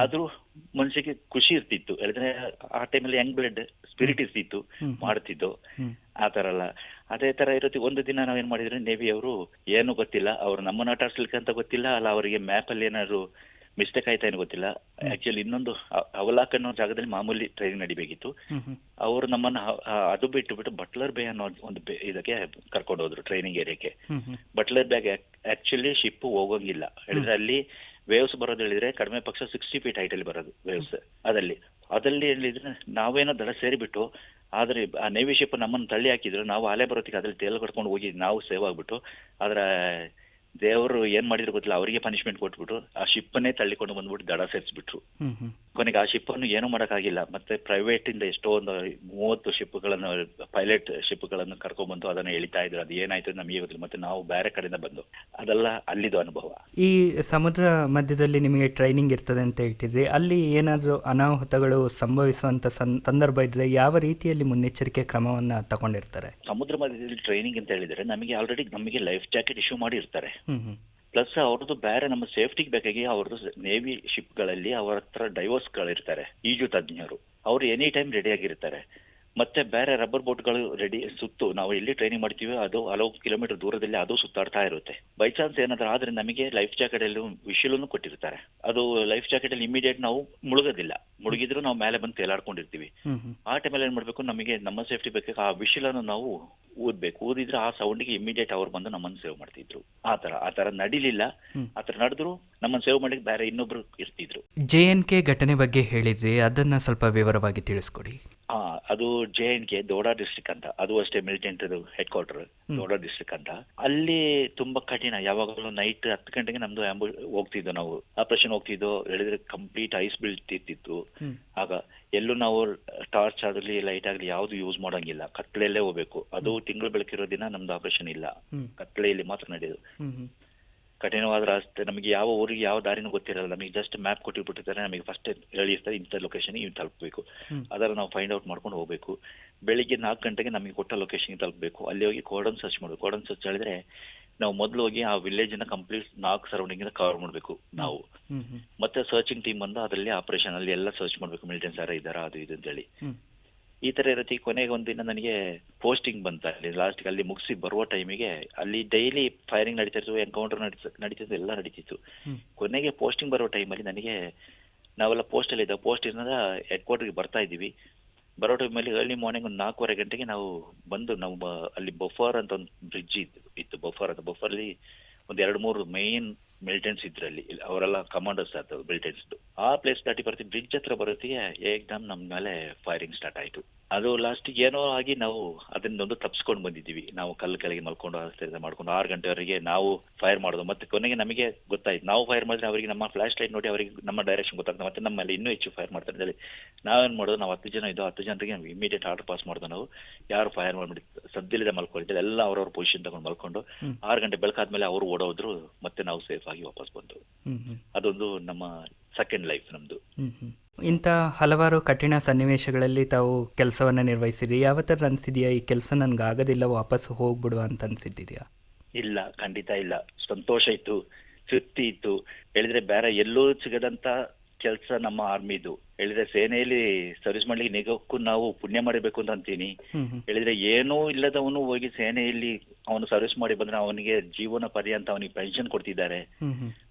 ಆದ್ರೂ ಮನಸ್ಸಿಗೆ ಖುಷಿ ಇರ್ತಿತ್ತು. ಹೇಳಿದ್ರೆ ಆ ಟೈಮಲ್ಲಿ ಯಂಗ್ ಬ್ಲಡ್ ಸ್ಪಿರಿಟ್ ಇರ್ತಿತ್ತು, ಮಾಡ್ತಿದ್ದು. ಆ ತರ ಎಲ್ಲ ಅದೇ ತರ ಇರುತ್ತೆ. ಒಂದು ದಿನ ನಾವೇನ್ ಮಾಡಿದ್ರೆ, ನೇವಿ ಅವರು ಏನು ಗೊತ್ತಿಲ್ಲ, ಅವ್ರು ನಮ್ಮನ್ನ ಆಟ ಆಡ್ಸ್ಲಿಕ್ಕೆ ಅಂತ ಗೊತ್ತಿಲ್ಲ, ಅಲ್ಲ ಅವರಿಗೆ ಮ್ಯಾಪ್ ಅಲ್ಲಿ ಏನಾದ್ರು ಮಿಸ್ಟೇಕ್ ಆಯ್ತಾ ಏನು ಗೊತ್ತಿಲ್ಲ. ಆಕ್ಚುಲಿ ಇನ್ನೊಂದು ಅವಲಾಕ್ ಅನ್ನೋ ಜಾಗದಲ್ಲಿ ಮಾಮೂಲಿ ಟ್ರೈನಿಂಗ್ ನಡಿಬೇಕಿತ್ತು. ಅವರು ನಮ್ಮನ್ನ ಅದು ಬಿಟ್ಟು ಬಟ್ಲರ್ ಬೇ ಅನ್ನೋ ಒಂದು ಇದಕ್ಕೆ ಕರ್ಕೊಂಡು ಹೋದ್ರು, ಟ್ರೈನಿಂಗ್ ಏರಿಯಾಕ್ಕೆ. ಬಟ್ಲರ್ ಬ್ಯಾಗ್ ಆಕ್ಚುಲಿ ಶಿಪ್ ಹೋಗೋಂಗಿಲ್ಲ. ಹೇಳಿದ್ರೆ ಅಲ್ಲಿ ವೇವ್ಸ್ ಬರೋದು ಹೇಳಿದ್ರೆ ಕಡಿಮೆ ಪಕ್ಷ 60 ಫೀಟ್ ಹೈಟ್ ಅಲ್ಲಿ ಬರೋದು ವೇವ್ಸ್. ಅದಲ್ಲಿ ಹೇಳಿದ್ರೆ ನಾವೇನೋ ದಡ ಸೇರಿಬಿಟ್ಟು, ಆದ್ರೆ ಆ ನೇವಿ ಶಿಪ್ ನಮ್ಮನ್ನು ತಳ್ಳಿ ಹಾಕಿದ್ರು. ನಾವು ಅಲೆ ಬರೋದಕ್ಕೆ ಅದ್ರಲ್ಲಿ ತೇಲ್ ಕಟ್ಕೊಂಡು ಹೋಗಿ ನಾವು ಸೇವ್ ಆಗ್ಬಿಟ್ಟು, ಆದ್ರೆ ದೇವರು ಏನ್ ಮಾಡಿದ್ರು ಗೊತ್ತಿಲ್ಲ, ಅವರಿಗೆ ಪನಿಷ್ಮೆಂಟ್ ಕೊಟ್ಬಿಟ್ಟು ಆ ಶಿಪ್ ಅನ್ನೇ ತಳ್ಳಿಕೊಂಡು ಬಂದ್ಬಿಟ್ಟು ದಡ ಸೇರಿಸ್ಬಿಟ್ರು. ಕೊನೆಗೆ ಆ ಶಿಪ್ ಅನ್ನು ಏನು ಮಾಡಕ್ಕಾಗಿಲ್ಲ. ಮತ್ತೆ ಪ್ರೈವೇಟ್ ಇಂದ ಎಷ್ಟೋ ಒಂದು 30 ಶಿಪ್ಗಳನ್ನು, ಪೈಲಟ್ ಶಿಪ್ಗಳನ್ನು ಕರ್ಕೊಂಡ್ಬಂದು ಅದನ್ನ ಎಳಿತಾ ಇದ್ರು. ಅದು ಏನಾಯ್ತು ನಮಗೆ ಗೊತ್ತಿಲ್ಲ. ಮತ್ತೆ ನಾವು ಬೇರೆ ಕಡೆಯಿಂದ ಬಂದು ಅದೆಲ್ಲ ಅಲ್ಲಿದು ಅನುಭವ. ಈ ಸಮುದ್ರ ಮಧ್ಯದಲ್ಲಿ ನಿಮಗೆ ಟ್ರೈನಿಂಗ್ ಇರ್ತದೆ ಅಂತ ಹೇಳ್ತಿದ್ರಿ. ಅಲ್ಲಿ ಏನಾದರೂ ಅನಾಹುತಗಳು ಸಂಭವಿಸುವಂತ ಸಂದರ್ಭ ಇದ್ರೆ ಯಾವ ರೀತಿಯಲ್ಲಿ ಮುನ್ನೆಚ್ಚರಿಕೆ ಕ್ರಮವನ್ನ ತಗೊಂಡಿರ್ತಾರೆ? ಸಮುದ್ರ ಮಧ್ಯದಲ್ಲಿ ಟ್ರೈನಿಂಗ್ ಅಂತ ಹೇಳಿದ್ರೆ ನಮಗೆ ಆಲ್ರೆಡಿ ನಮಗೆ ಲೈಫ್ ಜಾಕೆಟ್ ಇಶ್ಯೂ ಮಾಡಿರ್ತಾರೆ. ಪ್ಲಸ್ ಅವ್ರದ್ದು ಬೇರೆ ನಮ್ಮ ಸೇಫ್ಟಿಗೆ ಬೇಕಾಗಿ ಅವ್ರದ್ದು ನೇವಿ ಶಿಪ್ ಗಳಲ್ಲಿ ಅವರ ಹತ್ರ ಡೈವರ್ಸ್ ಗಳಿರ್ತಾರೆ, ಈಜು ತಜ್ಞರು. ಅವರು ಎನಿ ಟೈಮ್ ರೆಡಿ ಆಗಿರ್ತಾರೆ. ಮತ್ತೆ ಬೇರೆ ರಬ್ಬರ್ ಬೋಟ್ಗಳು ರೆಡಿ ಸುತ್ತು ನಾವು ಎಲ್ಲಿ ಟ್ರೈನಿಂಗ್ ಮಾಡ್ತೀವಿ ಅದು ಹಲವು ಕಿಲೋಮೀಟರ್ ದೂರದಲ್ಲಿ ಅದು ಸುತ್ತಾಡ್ತಾ ಇರುತ್ತೆ. ಬೈ ಚಾನ್ಸ್ ಏನಾದ್ರೂ ಆದ್ರೆ ನಮಗೆ ಲೈಫ್ ಜಾಕೆಟ್ ಅಲ್ಲಿ ವಿಷಲನ್ನು ಕೊಟ್ಟಿರ್ತಾರೆ. ಅದು ಲೈಫ್ ಜಾಕೆಟ್ ಅಲ್ಲಿ ಇಮಿಡಿಯೇಟ್ ನಾವು ಮುಳುಗೋದಿಲ್ಲ. ಮುಳುಗಿದ್ರು ನಾವು ಮೇಲೆ ಬಂದು ತೇಲಾಡ್ಕೊಂಡಿರ್ತೀವಿ. ಆ ಟೈಮಲ್ಲಿ ಏನ್ ಮಾಡ್ಬೇಕು, ನಮಗೆ ನಮ್ಮ ಸೇಫ್ಟಿ ಬೇಕಾಗಿ ಆ ವಿಷಲನ್ನು ನಾವು ಊದ್ಬೇಕು. ಊದಿದ್ರೆ ಆ ಸೌಂಡ್ಗೆ ಇಮಿಡಿಯೇಟ್ ಅವ್ರು ಬಂದು ನಮ್ಮನ್ನು ಸೇವ್ ಮಾಡ್ತಿದ್ರು. ಆ ತರ ನಡಿಲಿಲ್ಲ. ಆ ತರ ನಡೆದ್ರು ನಮ್ಮನ್ನು ಸೇವ್ ಮಾಡಿ ಬೇರೆ ಇನ್ನೊಬ್ರು ಇರ್ತಿದ್ರು. JNK ಘಟನೆ ಬಗ್ಗೆ ಹೇಳಿದ್ರಿ, ಅದನ್ನ ಸ್ವಲ್ಪ ವಿವರವಾಗಿ ತಿಳಿಸ್ಕೊಡಿ. ಅದು JNK ದೋಡಾ ಡಿಸ್ಟ್ರಿಕ್ಟ್ ಅಂತ. ಅದು ಅಷ್ಟೇ militant head quarter Doda district ಅಂತ. ಅಲ್ಲಿ ತುಂಬಾ ಕಠಿಣ. ಯಾವಾಗಲೂ ನೈಟ್ 10 ಗಂಟೆಗೆ ನಮ್ದು ಹೋಗ್ತಿದ್ದೋ, ನಾವು ಆಪರೇಷನ್ ಹೋಗ್ತಿದ್ದೋ. ಹೇಳಿದ್ರೆ ಕಂಪ್ಲೀಟ್ ಐಸ್ ಬೀಳ್ತಿತ್ತು. ಆಗ ಎಲ್ಲೂ ನಾವು ಟಾರ್ಚ್ ಆಗಲಿ ಲೈಟ್ ಆಗಲಿ ಯಾವ್ದು ಯೂಸ್ ಮಾಡೋಂಗಿಲ್ಲ. ಕತ್ಲೆಯಲ್ಲೇ ಹೋಗ್ಬೇಕು. ಅದು ತಿಂಗಳು ಬೆಳಕಿರೋ ದಿನ ನಮ್ದು ಆಪರೇಷನ್ ಇಲ್ಲ, ಕತ್ಲೆಯಲ್ಲಿ ಮಾತ್ರ ನಡೆಯೋದು. ಕಠಿಣವಾದ ರಸ್ತೆ. ನಮಗೆ ಯಾವ ಊರಿಗೆ ಯಾವ ದಾರಿನೂ ಗೊತ್ತಿರಲ್ಲ. ನಮಗೆ ಜಸ್ಟ್ ಮ್ಯಾಪ್ ಕೊಟ್ಟಿಬಿಟ್ಟಿರ್ತಾರೆ. ನಮಗೆ ಫಸ್ಟ್ ಹೇಳಿರ್ತಾರೆ ಇಂಥ ಲೊಕೇಶನ್ ಇವ್ ತಲುಪಬೇಕು. ಅದರ ನಾವು ಫೈಂಡ್ ಔಟ್ ಮಾಡ್ಕೊಂಡು ಹೋಗ್ಬೇಕು. ಬೆಳಿಗ್ಗೆ 4 ಗಂಟೆಗೆ ನಮಗೆ ಕೊಟ್ಟ ಲೊಕೇಶನ್ ತಲುಪಬೇಕು. ಅಲ್ಲಿ ಹೋಗಿ ಕೋರ್ಡನ್ ಸರ್ಚ್ ಮಾಡಬೇಕು. ಕೋರ್ಡನ್ ಸರ್ಚ್ ಹೇಳಿದ್ರೆ ನಾವು ಮೊದಲು ಹೋಗಿ ಆ ವಿಲೇಜ್ ನ ಕಂಪ್ಲೀಟ್ 4 ಸರೌಂಡಿಂಗ್ ಕವರ್ ಮಾಡಬೇಕು ನಾವು. ಮತ್ತೆ ಸರ್ಚಿಂಗ್ ಟೀಮ್ ಬಂದು ಅದರಲ್ಲಿ ಆಪರೇಷನ್ ಅಲ್ಲಿ ಎಲ್ಲ ಸರ್ಚ್ ಮಾಡ್ಬೇಕು. ಮಿಲಿಟೆನ್ಸ್ ಯಾರ ಇದಾರ ಅದು ಇದು ಅಂತ ಹೇಳಿ. ಈ ತರ ಇರುತ್ತೆ. ಕೊನೆಗೆ ಒಂದಿನ ನನಗೆ ಪೋಸ್ಟಿಂಗ್ ಬಂತ ಅಲ್ಲಿ ಲಾಸ್ಟ್ ಅಲ್ಲಿ ಮುಗಿಸಿ ಬರುವ ಟೈಮಿಗೆ ಅಲ್ಲಿ ಡೈಲಿ ಫೈರಿಂಗ್ ನಡೀತಿತ್ತು, ಎನ್ಕೌಂಟರ್ ನಡೀತಿತ್ತು, ಎಲ್ಲ ನಡೀತಿತ್ತು. ಕೊನೆಗೆ ಪೋಸ್ಟಿಂಗ್ ಬರೋ ಟೈಮಲ್ಲಿ ನನಗೆ, ನಾವೆಲ್ಲ ಪೋಸ್ಟ್ ಅಲ್ಲಿ ಇದ್ದಾವೆ, ಪೋಸ್ಟ್ ಇಂದ ಹೆಡ್ ಕ್ವಾರ್ಟರ್ಗೆ ಬರ್ತಾ ಇದ್ದೀವಿ. ಬರೋ ಟೈಮಲ್ಲಿ ಅರ್ಲಿ ಮಾರ್ನಿಂಗ್ ಒಂದು 4:15 ಗಂಟೆಗೆ ನಾವು ಬಂದು, ನಾವು ಅಲ್ಲಿ ಬಫರ್ ಅಂತ ಒಂದು ಬ್ರಿಡ್ಜ್ ಇತ್ತು. ಬಫರ್ ಅಂತ, ಬಫರ್ಲಿ ಒಂದು 2-3 ಮೇನ್ ಮಿಲಿಟೆಂಟ್ಸ್ ಇದ್ರು ಅಲ್ಲಿ, ಅವರೆಲ್ಲ ಕಮಾಂಡರ್ಸ್ ಆಯ್ತು ಮಿಲಿಟೆಂಟ್ಸ್. ಆ ಪ್ಲೇಸ್ ದಾಟಿ ಬರ್ತೀವಿ, ಬ್ರಿಡ್ಜ್ ಹತ್ರ ಬರೋತ್ತಿಗೆ ಏಕ್ದಮ್ ನಮ್ಮ ಮೇಲೆ ಫೈರಿಂಗ್ ಸ್ಟಾರ್ಟ್ ಆಯ್ತು. ಅದು ಲಾಸ್ಟಿಗೆ ಏನೋ ಆಗಿ ನಾವು ಅದನ್ನೊಂದು ತಪ್ಪಿಸ್ಕೊಂಡು ಬಂದಿದ್ದೀವಿ. ನಾವು ಕಲ್ಲು ಕೆಳಗೆ ಮಲ್ಕೊಂಡು ಮಾಡ್ಕೊಂಡು 6 ಗಂಟೆವರೆಗೆ ನಾವು ಫೈರ್ ಮಾಡೋದು. ಮತ್ತೆ ಕೊನೆಗೆ ನಮಗೆ ಗೊತ್ತಾಯ್ತು, ನಾವು ಫೈರ್ ಮಾಡಿದ್ರೆ ಅವರಿಗೆ ನಮ್ಮ ಫ್ಲಾಶ್ ಲೈಟ್ ನೋಡಿ ಅವರಿಗೆ ನಮ್ಮ ಡೈರೆಕ್ಷನ್ ಗೊತ್ತಾಗ್ತದೆ, ಮತ್ತೆ ನಮ್ಮಲ್ಲಿ ಇನ್ನೂ ಹೆಚ್ಚು ಫೈರ್ ಮಾಡ್ತಾರೆ ಅಂತ ಹೇಳಿ ನಾವೇನು ಮಾಡೋದು, ನಾವು 10 ಜನ ಇದ್ದೋ, 10 ಜನರಿಗೆ ನಾವು ಇಮಿಡಿಯೇಟ್ ಆರ್ಡರ್ ಪಾಸ್ ಮಾಡೋದು. ನಾವು ಯಾರು ಫೈರ್ ಮಾಡಿಬಿಟ್ಟು ಸದ್ದಿಲ್ಲದೆ ಮಲ್ಕೊಂಡಿದ್ದೆ ಎಲ್ಲ ಅವ್ರವ್ರ ಪೊಸಿಷನ್ ತಗೊಂಡು ಮಲ್ಕೊಂಡು 6 ಗಂಟೆ ಬೆಳಕಾದ್ಮೇಲೆ ಅವರು ಓಡೋದ್ರು, ಮತ್ತೆ ನಾವು ಸೇಫ್ ಆಗಿ ವಾಪಸ್ ಬಂದು. ಅದೊಂದು ನಮ್ಮ ಸೆಕೆಂಡ್ ಲೈಫ್ ನಮ್ದು. ಇಂಥ ಹಲವಾರು ಕಠಿಣ ಸನ್ನಿವೇಶಗಳಲ್ಲಿ ತಾವು ಕೆಲಸವನ್ನ ನಿರ್ವಹಿಸಿರಿ. ಯಾವ ಥರ ಅನಿಸಿದೆಯಾ, ಈ ಕೆಲಸ ನನ್ಗೆ ಆಗೋದಿಲ್ಲ, ವಾಪಸ್ ಹೋಗ್ಬಿಡುವ ಅಂತ ಅನ್ಸಿದ್ದಿದೆಯಾ? ಇಲ್ಲ, ಖಂಡಿತ ಇಲ್ಲ. ಸಂತೋಷ ಇತ್ತು, ತೃಪ್ತಿ ಇತ್ತು. ಹೇಳಿದ್ರೆ ಬೇರೆ ಎಲ್ಲೂ ಸಿಗದಂತ ಕೆಲಸ ನಮ್ಮ ಆರ್ಮಿದು. ಹೇಳಿದ್ರೆ ಸೇನೆಯಲ್ಲಿ ಸರ್ವಿಸ್ ಮಾಡ್ಲಿಕ್ಕೆ ನಿಗಕ್ಕೂ ನಾವು ಪುಣ್ಯ ಮಾಡಬೇಕು ಅಂತ ಅಂತೀನಿ. ಹೇಳಿದ್ರೆ ಏನೂ ಇಲ್ಲದವನು ಹೋಗಿ ಸೇನೆಯಲ್ಲಿ ಅವನು ಸರ್ವಿಸ್ ಮಾಡಿ ಬಂದ್ರೆ ಅವನಿಗೆ ಜೀವನ ಪರ್ಯಂತ ಅವನಿಗೆ ಪೆನ್ಷನ್ ಕೊಡ್ತಿದ್ದಾರೆ.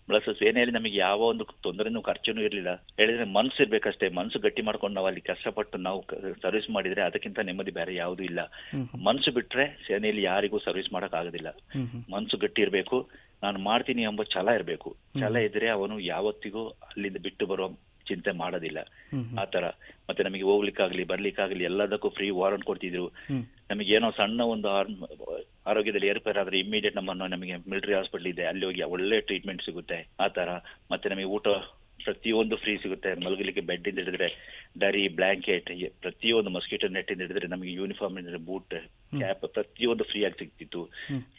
ಪ್ಲಸ್ ಸೇನೆಯಲ್ಲಿ ನಮಗೆ ಯಾವ ಒಂದು ತೊಂದರೆನೂ ಖರ್ಚುನೂ ಇರಲಿಲ್ಲ. ಹೇಳಿದ್ರೆ ಮನ್ಸು ಇರ್ಬೇಕಷ್ಟೇ, ಮನ್ಸು ಗಟ್ಟಿ ಮಾಡ್ಕೊಂಡು ನಾವು ಅಲ್ಲಿ ಕಷ್ಟಪಟ್ಟು ನಾವು ಸರ್ವಿಸ್ ಮಾಡಿದ್ರೆ ಅದಕ್ಕಿಂತ ನೆಮ್ಮದಿ ಬೇರೆ ಯಾವುದೂ ಇಲ್ಲ. ಮನ್ಸು ಬಿಟ್ರೆ ಸೇನೆಯಲ್ಲಿ ಯಾರಿಗೂ ಸರ್ವಿಸ್ ಮಾಡಕ್ ಆಗೋದಿಲ್ಲ. ಮನ್ಸು ಗಟ್ಟಿ ಇರ್ಬೇಕು, ನಾನು ಮಾಡ್ತೀನಿ ಎಂಬ ಛಲ ಇರಬೇಕು. ಛಲ ಇದ್ರೆ ಅವನು ಯಾವತ್ತಿಗೂ ಅಲ್ಲಿಂದ ಬಿಟ್ಟು ಬರೋ ಚಿಂತೆ ಮಾಡೋದಿಲ್ಲ. ಆತರ ಮತ್ತೆ ನಮಗೆ ಹೋಗ್ಲಿಕ್ಕಾಗ್ಲಿ ಬರ್ಲಿಕ್ಕಾಗ್ಲಿ ಎಲ್ಲದಕ್ಕೂ ಫ್ರೀ ವಾರಂಟ್ ಕೊಡ್ತಿದ್ರು. ನಮಗೆ ಏನೋ ಸಣ್ಣ ಒಂದು ಆರೋಗ್ಯದಲ್ಲಿ ಏರ್ಪೇರ್ ಆದ್ರೆ ಇಮಿಡಿಯೇಟ್ ನಮಗೆ ಮಿಲಿಟರಿ ಹಾಸ್ಪಿಟಲ್ ಇದೆ, ಅಲ್ಲಿ ಹೋಗಿ ಒಳ್ಳೆ ಟ್ರೀಟ್ಮೆಂಟ್ ಸಿಗುತ್ತೆ. ಆತರ ಮತ್ತೆ ನಮಗೆ ಊಟ ಪ್ರತಿಯೊಂದು ಫ್ರೀ ಸಿಗುತ್ತೆ. ಮಲಗಲಿಕ್ಕೆ ಬೆಡ್ ಇಂದ ಹಿಡಿದ್ರೆ ಡರಿ, ಬ್ಲಾಂಕೆಟ್, ಪ್ರತಿಯೊಂದು ಮಸ್ಕಿಟೋ ನೆಟ್ ಇಂದ ಹಿಡಿದ್ರೆ ನಮಗೆ ಯೂನಿಫಾರ್ಮ್ ಇಂದ ಬೂಟ್, ಕ್ಯಾಪ್ ಪ್ರತಿಯೊಂದು ಫ್ರೀ ಆಗಿ ಸಿಗ್ತಿತ್ತು.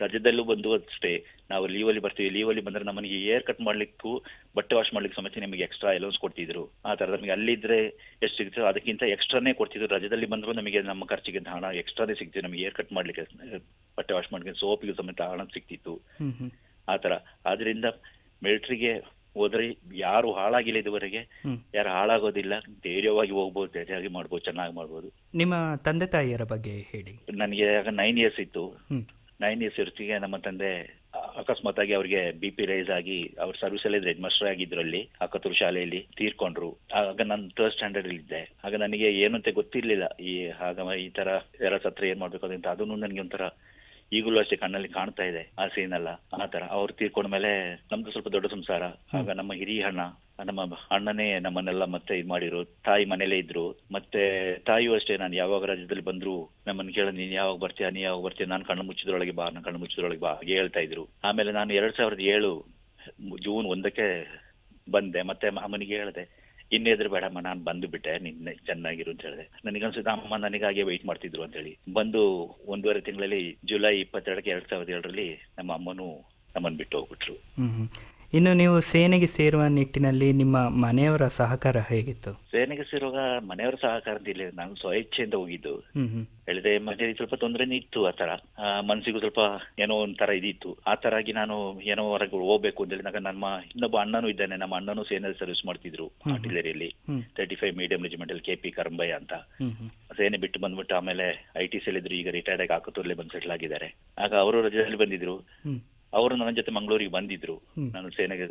ರಾಜ್ಯದಲ್ಲೂ ಬಂದು ಅಷ್ಟೇ, ನಾವು ಲೀವಲ್ಲಿ ಬರ್ತೀವಿ, ಲೀವಲ್ಲಿ ಬಂದ್ರೆ ನಮಗೆ ಏರ್ ಕಟ್ ಮಾಡ್ಲಿಕ್ಕೂ ಬಟ್ಟೆ ವಾಶ್ ಮಾಡ್ಲಿಕ್ಕೆ ಸಮೇತ ನಮಗೆ ಎಕ್ಸ್ಟ್ರಾ ಅಲೌನ್ಸ್ ಕೊಡ್ತಿದ್ರು. ಆ ತರ ನಮಗೆ ಅಲ್ಲಿದ್ರೆ ಎಷ್ಟು ಸಿಗ್ತದೆ ಅದಕ್ಕಿಂತ ಎಕ್ಸ್ಟ್ರಾನೇ ಕೊಡ್ತಿದ್ರು. ರಾಜ್ಯದಲ್ಲಿ ಬಂದ್ರು ನಮಗೆ ನಮ್ಮ ಖರ್ಚಿಗೆ ಹಣ ಎಕ್ಸ್ಟ್ರಾನೇ ಸಿಗ್ತಿತ್ತು. ನಮಗೆ ಏರ್ ಕಟ್ ಮಾಡ್ಲಿಕ್ಕೆ, ಬಟ್ಟೆ ವಾಶ್ ಮಾಡ್ಲಿಕ್ಕೆ ಸೋಪಿಗೆ ಸಮೇತ ಹಣ ಸಿಗ್ತಿತ್ತು. ಆತರ ಆದ್ರಿಂದ ಮಿಲಿಟರಿಗೆ ಹೋದ್ರೆ ಯಾರು ಹಾಳಾಗಿಲ್ಲ ಇದುವರೆಗೆ, ಯಾರು ಹಾಳಾಗೋದಿಲ್ಲ. ಧೈರ್ಯವಾಗಿ ಹೋಗ್ಬೋದು, ಧೈರ್ಯವಾಗಿ ಮಾಡ್ಬೋದು, ಚೆನ್ನಾಗಿ ಮಾಡ್ಬೋದು. ನಿಮ್ಮ ತಂದೆ ತಾಯಿಯರ ಬಗ್ಗೆ ಹೇಳಿ. ನನಗೆ ಆಗ 9 ಇಯರ್ಸ್ ಇತ್ತು. 9 ಇಯರ್ಸ್ ಇರ್ತಿಗೆ ನಮ್ಮ ತಂದೆ ಅಕಸ್ಮಾತ್ ಆಗಿ ಅವ್ರಿಗೆ BP ರೈಸ್ ಆಗಿ ಅವ್ರ ಸರ್ವಿಸ್ ಅಲ್ಲಿ ಹೆಡ್ ಮಾಸ್ಟರ್ ಆಗಿದ್ರು ಅಲ್ಲಿ ಆಕತ್ತೂರು ಶಾಲೆಯಲ್ಲಿ, ತೀರ್ಕೊಂಡ್ರು. ಆಗ ನಾನು 3rd ಸ್ಟ್ಯಾಂಡರ್ಡ್ ಇದ್ದೆ. ಆಗ ನನಗೆ ಏನು ಅಂತ ಗೊತ್ತಿರ್ಲಿಲ್ಲ. ಈ ತರ ಯಾರ ಸತ್ರ ಏನ್ ಮಾಡ್ಬೇಕು ಅಂತ. ಅದನ್ನು ನನಗೆ ಒಂಥರ ಈಗಲೂ ಅಷ್ಟೇ ಕಣ್ಣಲ್ಲಿ ಕಾಣ್ತಾ ಇದೆ ಆ ಸೀನ್ ಎಲ್ಲ. ಆ ತರ ಅವ್ರು ತೀರ್ಕೊಂಡ್ಮೇಲೆ ನಮ್ದು ಸ್ವಲ್ಪ ದೊಡ್ಡ ಸಂಸಾರ. ಆಗ ನಮ್ಮ ಹಿರಿಯ ನಮ್ಮ ಅಣ್ಣನೇ ನಮ್ಮನ್ನೆಲ್ಲ ಮತ್ತೆ ಇದ್ ಮಾಡಿರು. ತಾಯಿ ಮನೇಲೇ ಇದ್ರು. ಮತ್ತೆ ತಾಯಿಯೂ ಅಷ್ಟೇ, ನಾನು ಯಾವಾಗ ರಾಜ್ಯದಲ್ಲಿ ಬಂದ್ರು ನಮ್ಮನ್ನ ಕೇಳ, ನೀನ್ ಯಾವಾಗ ಬರ್ತೀಯ, ನೀ ಯಾವಾಗ ಬರ್ತೀಯ, ನಾನು ಕಣ್ಣು ಮುಚ್ಚಿದ್ರೊಳಗೆ ಬಾ, ನಾನು ಕಣ್ಣು ಮುಚ್ಚಿದ್ರೊಳಗೆ ಬಾ ಹಾಗೆ ಹೇಳ್ತಾ ಇದ್ರು. ಆಮೇಲೆ ನಾನು 2007 ಜೂನ್ 1ಕ್ಕೆ ಬಂದೆ. ಮತ್ತೆ ಅಮ್ಮನಿಗೆ ಹೇಳಿದೆ, ಇನ್ನೆದ್ರು ಬೇಡಮ್ಮ, ನಾನು ಬಂದು ಬಿಟ್ಟೆ, ನಿನ್ನೆ ಚೆನ್ನಾಗಿರು ಅಂತ ಹೇಳಿದೆ. ನನಗನ್ಸುತ್ತೆ ಅಮ್ಮ ನನಗಾಗೆ ವೆಯ್ಟ್ ಮಾಡ್ತಿದ್ರು ಅಂತ ಹೇಳಿ. ಬಂದು 1.5 ತಿಂಗಳಲ್ಲಿ ಜುಲೈ 22ಕ್ಕೆ 2007ರಲ್ಲಿ ನಮ್ಮ ಅಮ್ಮನೂ ನಮ್ಮನ್ನು ಬಿಟ್ಟು ಹೋಗ್ಬಿಟ್ರು. ಇನ್ನು ನೀವು ಸೇನೆಗೆ ಸೇರುವ ನಿಟ್ಟಿನಲ್ಲಿ ನಿಮ್ಮ ಮನೆಯವರ ಸಹಕಾರ ಹೇಗಿತ್ತು? ಸೇನೆಗೆ ಸೇರುವಾಗ ಮನೆಯವರ ಸಹಕಾರ ಇಲ್ಲ, ನಾನು ಸ್ವಇಚ್ಛೆಯಿಂದ ಹೋಗಿದ್ದು. ಹೇಳಿದ್ರೆ ಮನೆಯಲ್ಲಿ ಸ್ವಲ್ಪ ತೊಂದರೆನೇ ಇತ್ತು. ಆ ತರ ಮನಸ್ಸಿಗೂ ಸ್ವಲ್ಪ ಏನೋ ಒಂಥರ ಇದಿತ್ತು. ಆ ತರಾಗಿ ನಾನು ಏನೋ ಹೊರಗೆ ಹೋಗ್ಬೇಕು ಅಂತ ಹೇಳಿದಾಗ ನಮ್ಮ ಇನ್ನೊಬ್ಬ ಅಣ್ಣನೂ ಇದ್ದಾನೆ. ನಮ್ಮ ಅಣ್ಣನೂ ಸೇನೆಯಲ್ಲಿ ಸರ್ವಿಸ್ ಮಾಡ್ತಿದ್ರು ಆರ್ಟಿಲರಿಯಲ್ಲಿ, 35 ಮೀಡಿಯಂ ರೆಜಿಮೆಂಟ್ ಅಲ್ಲಿ KP ಕರಂಬಯ್ಯ ಅಂತ. ಸೇನೆ ಬಿಟ್ಟು ಬಂದ್ಬಿಟ್ಟು ಆಮೇಲೆ ITC ಇದ್ರು. ಈಗ ರಿಟೈರ್ಡ್ ಆಗಿ ಆಕತ್ತೂರಲ್ಲಿ ಬಂದು ಸೆಟ್ಲ್ ಆಗಿದ್ದಾರೆ. ಆಗ ಅವರು ರಜೆಯಲ್ಲಿ ಬಂದಿದ್ರು. ಅವರು ನನ್ನ ಜೊತೆ ಮಂಗಳೂರಿಗೆ ಬಂದಿದ್ರು. ನಾನು ಸೇನೆಗೆ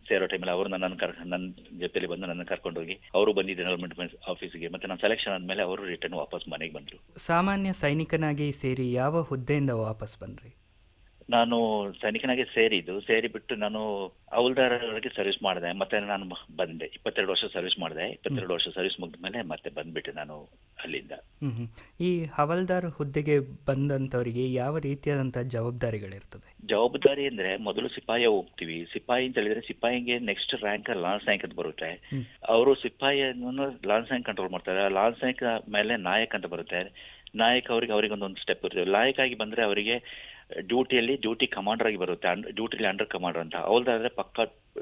ಸೇರೋ ಟೈಮಲ್ಲಿ ಅವರು ನನ್ನ ಜೊತೆಲಿ ಬಂದು ನನ್ನ ಕರ್ಕೊಂಡು ಹೋಗಿ ಅವರು ಬಂದಿದ್ದು ಎನ್ರೋಲ್ಮೆಂಟ್ ಆಫೀಸಿಗೆ. ಮತ್ತೆ ನಾನು ಸೆಲೆಕ್ಷನ್ ಆದ್ಮೇಲೆ ಅವರು ರಿಟರ್ನ್ ವಾಪಸ್ ಮನೆಗೆ ಬಂದ್ರು. ಸಾಮಾನ್ಯ ಸೈನಿಕನಾಗಿ ಸೇರಿ ಯಾವ ಹುದ್ದೆಯಿಂದ ವಾಪಸ್ ಬಂದ್ರಿ? ನಾನು ಸೈನಿಕನಾಗಿ ಸೇರಿಬಿಟ್ಟು ನಾನು ಹೌಲ್ದಾರರಿಗೆ ಸರ್ವಿಸ್ ಮಾಡಿದೆ. ಮತ್ತೆ ನಾನು ಬಂದೆ. 22 ವರ್ಷ ಸರ್ವಿಸ್ ಮಾಡಿದೆ. 22 ವರ್ಷ ಸರ್ವಿಸ್ ಮುಗಿದ್ಮೇಲೆ ಮತ್ತೆ ಬಂದ್ಬಿಟ್ಟೆ ನಾನು ಅಲ್ಲಿಂದ. ಈ ಹವಾಲ್ದಾರ್ ಹುದ್ದೆಗೆ ಬಂದಂತವರಿಗೆ ಯಾವ ರೀತಿಯಾದಂತಹ ಜವಾಬ್ದಾರಿಗಳಿರ್ತದೆ? ಜವಾಬ್ದಾರಿ ಅಂದ್ರೆ ಮೊದಲು ಸಿಪಾಯಿ ಹೋಗ್ತೀವಿ. ಸಿಪಾಯಿ ಅಂತ ಹೇಳಿದ್ರೆ ಸಿಪಾಯಿಗೆ ನೆಕ್ಸ್ಟ್ ರ್ಯಾಂಕ್ ಲಾನ್ಸ್ ರ್ಯಾಂಕ್ ಅಂತ ಬರುತ್ತೆ. ಅವರು ಸಿಪಾಯಿಯನ್ನು ಲಾನ್ಸ್ ರ್ಯಾಂಕ್ ಕಂಟ್ರೋಲ್ ಮಾಡ್ತಾರೆ. ಲಾನ್ಸ್ ರ್ಯಾಂಕ್ ಮೇಲೆ ನಾಯಕ್ ಅಂತ ಬರುತ್ತೆ. ನಾಯಕ್ ಅವರಿಗೊಂದೊಂದು ಸ್ಟೆಪ್ ಇರುತ್ತೆ. ನಾಯಕ್ ಆಗಿ ಬಂದ್ರೆ ಅವರಿಗೆ ಡ್ಯೂಟಿ ಕಮಾಂಡರ್ ಆಗಿ ಬರುತ್ತೆ. ಡ್ಯೂಟಿಲಿ ಅಂಡರ್ ಕಮಾಂಡರ್ ಅಂತ. ಅವ್ರದ್ದಾದ್ರೆ ಪಕ್ಕ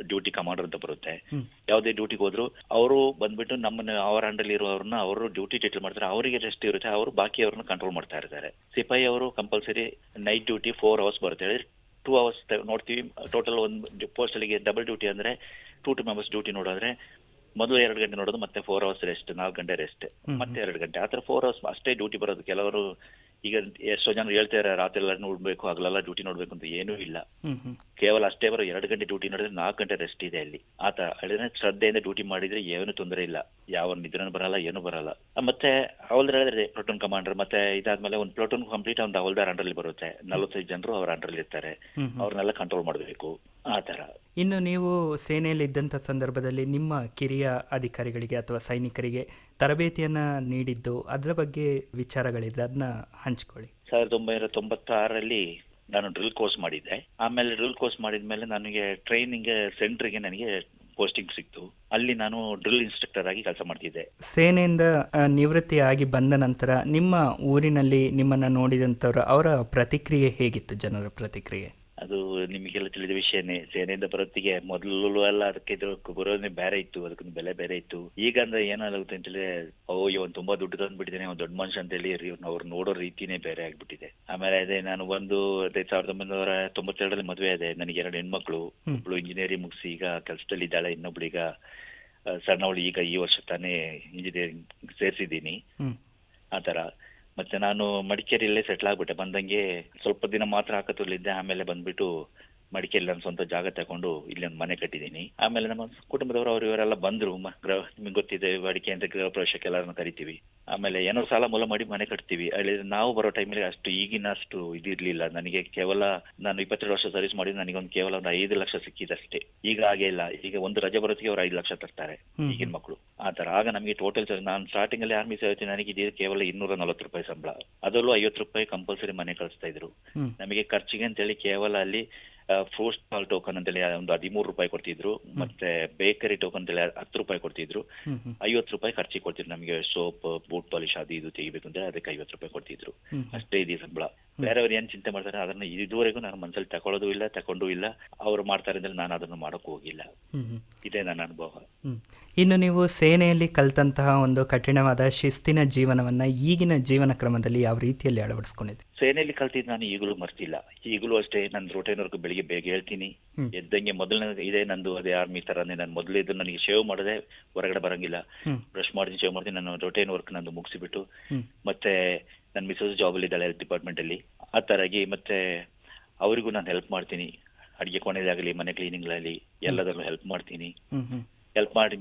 ಡ್ಯೂಟಿ ಕಮಾಂಡರ್ ಅಂತ ಬರುತ್ತೆ. ಯಾವುದೇ ಡ್ಯೂಟಿಗೆ ಹೋದ್ರು ಅವರು ಬಂದ್ಬಿಟ್ಟು ನಮ್ಮನ್ನ ಅವರ ಅಂಡರ್ ಇರುವವ್ರನ್ನ ಅವರು ಡ್ಯೂಟಿ ಟೈಟಲ್ ಮಾಡ್ತಾರೆ. ಅವರಿಗೆ ರೆಸ್ಟ್ ಇರುತ್ತೆ. ಅವರು ಬಾಕಿ ಅವ್ರನ್ನ ಕಂಟ್ರೋಲ್ ಮಾಡ್ತಾ ಇರ್ತಾರೆ. ಸಿಪಾಯಿ ಅವರು ಕಂಪಲ್ಸರಿ ನೈಟ್ ಡ್ಯೂಟಿ 4 hours ಬರುತ್ತೆ. 2 hours ನೋಡ್ತೀವಿ. ಟೋಟಲ್ ಒಂದು ಪೋಸ್ಟ್ ಅಲ್ಲಿಗೆ ಡಬಲ್ ಡ್ಯೂಟಿ ಅಂದ್ರೆ 2 members ಡ್ಯೂಟಿ ನೋಡಿದ್ರೆ ಮೊದಲು 2 ಗಂಟೆ ನೋಡೋದು, ಮತ್ತೆ 4 ಅವರ್ಸ್ ರೆಸ್ಟ್, 4 ಗಂಟೆ ರೆಸ್ಟ್, ಮತ್ತೆ 2 ಗಂಟೆ, ಆ ಥರ 4 ಅವರ್ಸ್ ಅಷ್ಟೇ ಡ್ಯೂಟಿ ಬರೋದು. ಕೆಲವರು ಈಗ ಎಷ್ಟೋ ಜನ ಹೇಳ್ತಾರೆ ರಾತ್ರಿ ಎಲ್ಲ ನೋಡ್ಬೇಕು, ಹಗಲೆಲ್ಲ ಡ್ಯೂಟಿ ನೋಡ್ಬೇಕು ಅಂತ. ಏನೂ ಇಲ್ಲ, ಕೇವಲ ಅಷ್ಟೇ ಬರೋ 2 ಗಂಟೆ ಡ್ಯೂಟಿ ನೋಡಿದ್ರೆ 4 ಗಂಟೆ ರೆಸ್ಟ್ ಇದೆ ಅಲ್ಲಿ. ಆ ತರ ಹೇಳಿದ್ರೆ ಶ್ರದ್ಧೆಯಿಂದ ಡ್ಯೂಟಿ ಮಾಡಿದ್ರೆ ಏನು ತೊಂದರೆ ಇಲ್ಲ, ಯಾವ ನಿದ್ರೆನೂ ಬರಲ್ಲ, ಏನು ಬರಲ್ಲ. ಮತ್ತೆ ಹವಲ್ದಾರ್ ಹೇಳಿದ್ರೆ ಪ್ಲೂಟೂನ್ ಕಮಾಂಡರ್, ಮತ್ತೆ ಇದಾದ್ಮೇಲೆ ಒಂದು ಪ್ಲೂಟೂನ್ ಕಂಪ್ಲೀಟ್ ಒಂದು ಹವಲ್ದಾರ್ ಅಂಡರ್ಲಿ ಬರುತ್ತೆ. 45 ಜನರು ಅವರ ಅಂಡರ್ಲಿ ಇರ್ತಾರೆ, ಅವ್ರನ್ನೆಲ್ಲ ಕಂಟ್ರೋಲ್ ಮಾಡಬೇಕು, ಆ ತರ. ಇನ್ನು ನೀವು ಸೇನೆಯಲ್ಲಿ ಇದ್ದಂಥ ಸಂದರ್ಭದಲ್ಲಿ ನಿಮ್ಮ ಕಿರಿಯ ಅಧಿಕಾರಿಗಳಿಗೆ ಅಥವಾ ಸೈನಿಕರಿಗೆ ತರಬೇತಿಯನ್ನು ನೀಡಿದ್ದು, ಅದರ ಬಗ್ಗೆ ವಿಚಾರಗಳಿದೆ, ಅದನ್ನ ಹಂಚ್ಕೊಳ್ಳಿ. 1996ರಲ್ಲಿ ನಾನು ಡ್ರಿಲ್ ಕೋರ್ಸ್ ಮಾಡಿದ್ದೆ. ಆಮೇಲೆ ಡ್ರಿಲ್ ಕೋರ್ಸ್ ಮಾಡಿದ್ಮೇಲೆ ನನಗೆ ಟ್ರೈನಿಂಗ್ ಸೆಂಟ್ರಿಗೆ ನನಗೆ ಪೋಸ್ಟಿಂಗ್ ಸಿಕ್ತು. ಅಲ್ಲಿ ನಾನು ಡ್ರಿಲ್ ಇನ್ಸ್ಟ್ರಕ್ಟರ್ ಆಗಿ ಕೆಲಸ ಮಾಡ್ತಿದ್ದೆ. ಸೇನೆಯಿಂದ ನಿವೃತ್ತಿ ಆಗಿ ಬಂದ ನಂತರ ನಿಮ್ಮ ಊರಿನಲ್ಲಿ ನಿಮ್ಮನ್ನು ನೋಡಿದಂಥವ್ರು ಅವರ ಪ್ರತಿಕ್ರಿಯೆ ಹೇಗಿತ್ತು, ಜನರ ಪ್ರತಿಕ್ರಿಯೆ? ಅದು ನಿಮಗೆಲ್ಲ ತಿಳಿದ ವಿಷಯನೇ. ಸೇನೆಯಿಂದ ಬರೋತ್ತಿಗೆ ಮೊದಲು ಎಲ್ಲ ಅದಕ್ಕೆ ಬರೋದೇ ಬೇರೆ ಇತ್ತು, ಅದಕ್ಕೊಂದು ಬೆಲೆ ಬೇರೆ ಇತ್ತು. ಈಗ ಅಂದ್ರೆ ಏನಾಗುತ್ತೆ ಅಂತೇಳಿ, ಇವನ್ ತುಂಬಾ ದುಡ್ಡು ತಂದ್ಬಿಟ್ಟಿದ್ದೇನೆ, ಅವ್ನು ದೊಡ್ಡ ಮನುಷ್ಯ ಅಂತ ಹೇಳಿ ಅವ್ರು ನೋಡೋ ರೀತಿನೇ ಬೇರೆ ಆಗ್ಬಿಟ್ಟಿದೆ. ಆಮೇಲೆ ಅದೇ ನಾನು 1992ರಲ್ಲಿ ಮದುವೆ ಆದೆ. ನನಗೆ 2 ಹೆಣ್ಮಕ್ಳು, ಒಬ್ಳು ಇಂಜಿನಿಯರಿಂಗ್ ಮುಗಿಸಿ ಈಗ ಕೆಲಸದಲ್ಲಿ ಇದ್ದಾಳೆ, ಇನ್ನೊಬ್ಳು ಈಗ ಸಣ್ಣವಳು, ಈಗ ಈ ವರ್ಷ ತಾನೇ ಇಂಜಿನಿಯರಿಂಗ್ ಸೇರಿಸಿದ್ದೀನಿ, ಆ ತರ. ಮತ್ತೆ ನಾನು ಮಡಿಕೇರಿಯಲ್ಲೇ ಸೆಟ್ಲ್ ಆಗ್ಬಿಟ್ಟೆ. ಬಂದಂಗೆ ಸ್ವಲ್ಪ ದಿನ ಮಾತ್ರ ಹಾಕತ್ತಲ್ಲಿದ್ದೆ. ಆಮೇಲೆ ಬಂದ್ಬಿಟ್ಟು ಮಡಿಕೇರಿ ನನ್ನ ಸ್ವಂತ ಜಾಗ ತಗೊಂಡು ಇಲ್ಲಿ ಒಂದು ಮನೆ ಕಟ್ಟಿದ್ದೀನಿ. ಆಮೇಲೆ ನಮ್ಮ ಕುಟುಂಬದವರು ಅವರು ಇವರೆಲ್ಲ ಬಂದ್ರು. ನಿಮ್ಗೆ ಗೊತ್ತಿದೆ, ಅಡಿಕೆ ಅಂತ ಗೃಹ ಪ್ರವೇಶಕ್ಕೆ ಎಲ್ಲರನ್ನು ಕರಿತೀವಿ. ಆಮೇಲೆ ಏನೋ ಸಾಲ ಮೂಲ ಮಾಡಿ ಮನೆ ಕಟ್ತೀವಿ. ಅಲ್ಲಿ ನಾವು ಬರೋ ಟೈಮಲ್ಲಿ ಅಷ್ಟು ಈಗಿನ ಅಷ್ಟು ಇದಿರ್ಲಿಲ್ಲ. ನನಗೆ ಕೇವಲ ನಾನು 22 ವರ್ಷ ಸರ್ವಿಸ್ ಮಾಡಿ ನನಗೊಂದು ಕೇವಲ ಒಂದು 5 ಲಕ್ಷ ಸಿಕ್ಕಿದಷ್ಟೇ. ಈಗ ಹಾಗೆ ಇಲ್ಲ. ಈಗ ಒಂದು ರಜೆ ಬರೋತ್ತಿಗೆ ಅವ್ರು 5 ಲಕ್ಷ ತರ್ತಾರೆ ಈಗಿನ ಮಕ್ಕಳು, ಆ ತರ. ಆಗ ನಮಗೆ ಟೋಟಲ್ ನಾನು ಸ್ಟಾರ್ಟಿಂಗ್ ಅಲ್ಲಿ ಆರ್ಮಿ ಸೇವೆ, ನನಗೆ ಇದೆ ಕೇವಲ 240 ರೂಪಾಯಿ ಸಂಬಳ. ಅದರಲ್ಲೂ 50 ರೂಪಾಯಿ ಕಂಪಲ್ಸರಿ ಮನೆ ಕಳಿಸ್ತಾ ಇದ್ರು. ನಮಗೆ ಖರ್ಚಿಗೆ ಅಂತೇಳಿ ಕೇವಲ ಅಲ್ಲಿ ಫ್ರೂಟ್ ಸ್ಟಾಲ್ ಟೋಕನ್ ಅಂತೇಳಿ ಒಂದು 13 ರೂಪಾಯಿ ಕೊಡ್ತಿದ್ರು. ಮತ್ತೆ ಬೇಕರಿ ಟೋಕನ್ ಅಂತೇಳಿ 10 ರೂಪಾಯಿ ಕೊಡ್ತಿದ್ರು. 50 ರೂಪಾಯಿ ಖರ್ಚಿಗೆ ಕೊಡ್ತಿದ್ರು. ನಮಗೆ ಸೋಪ್, ಬೂಟ್ ಪಾಲಿಶ್ ಅದು ಇದು ತೆಗಿಬೇಕು ಅಂದ್ರೆ ಅದಕ್ಕೆ 50 ರೂಪಾಯಿ ಕೊಡ್ತಿದ್ರು. ಅಷ್ಟೇ ಇದೆ ಸಂಬಳ. ಬೇರೆಯವ್ರು ಏನ್ ಚಿಂತೆ ಮಾಡ್ತಾರೆ ಅದನ್ನ ಇದುವರೆಗೂ ನಾನು ಮನಸ್ಸಲ್ಲಿ ತಗೊಳ್ಳೋದು ಇಲ್ಲ, ತಗೊಂಡು ಇಲ್ಲ. ಅವ್ರು ಮಾಡ್ತಾರೆ ಅಂದ್ರೆ ನಾನು ಅದನ್ನು ಮಾಡೋಕ್ಕೂ ಹೋಗಿಲ್ಲ. ಇದೇ ನನ್ನ ಅನುಭವ. ಇನ್ನು ನೀವು ಸೇನೆಯಲ್ಲಿ ಕಲಿತಂತಹ ಒಂದು ಕಠಿಣವಾದ ಶಿಸ್ತಿನ ಜೀವನವನ್ನ ಈಗಿನ ಜೀವನ ಕ್ರಮದಲ್ಲಿ ಯಾವ ರೀತಿಯಲ್ಲಿ ಅಳವಡಿಸ್ಕೊಂಡಿದೆ? ಸೇನೆಯಲ್ಲಿ ಕಲ್ತಿದ್ದು ನಾನು ಈಗಲೂ ಮರ್ತಿಲ್ಲ. ಈಗಲೂ ಅಷ್ಟೇ. ನಾನು ರೋಟೈನವರೆಗೂ ಬೆಳಿಗ್ಗೆ ಬೇಗ ಹೇಳ್ತೀನಿ. ಎದ್ದಂಗೆ ಮೊದಲನೇ ಇದೆ ನಂದು ಅದೇ ಆರ್ಮಿ ತರಾನೇ. ನಾನು ಮೊದಲಿದ್ದು ನನಗೆ ಶೇವ್ ಮಾಡದೆ ಹೊರಗಡೆ ಬರಂಗಿಲ್ಲ. ಬ್ರಷ್ ಮಾಡ್ತೀನಿ, ಶೇವ್ ಮಾಡ್ತೀನಿ. ನಾನು ರೋಟೈನ್ ವರ್ಕ್ ನಂದು ಮುಗಿಸಿಬಿಟ್ಟು, ಮತ್ತೆ ನನ್ನ ಮಿಸಸ್ ಜಾಬಲ್ಲಿ ಇದ್ದಾಳೆ ಹೆಲ್ತ್ ಡಿಪಾರ್ಟ್ಮೆಂಟ್ ಅಲ್ಲಿ, ಆ ತರಾಗಿ. ಮತ್ತೆ ಅವರಿಗೂ ನಾನು ಹೆಲ್ಪ್ ಮಾಡ್ತೀನಿ. ಅಡಿಗೆ ಕೊನೆದಾಗಲಿ, ಮನೆ ಕ್ಲೀನಿಂಗ್ ಆಗಲಿ ಎಲ್ಲದರಲ್ಲೂ ಹೆಲ್ಪ್ ಮಾಡ್ತೀನಿ. ಹೆಲ್ಪ್ ಮಾಡಿ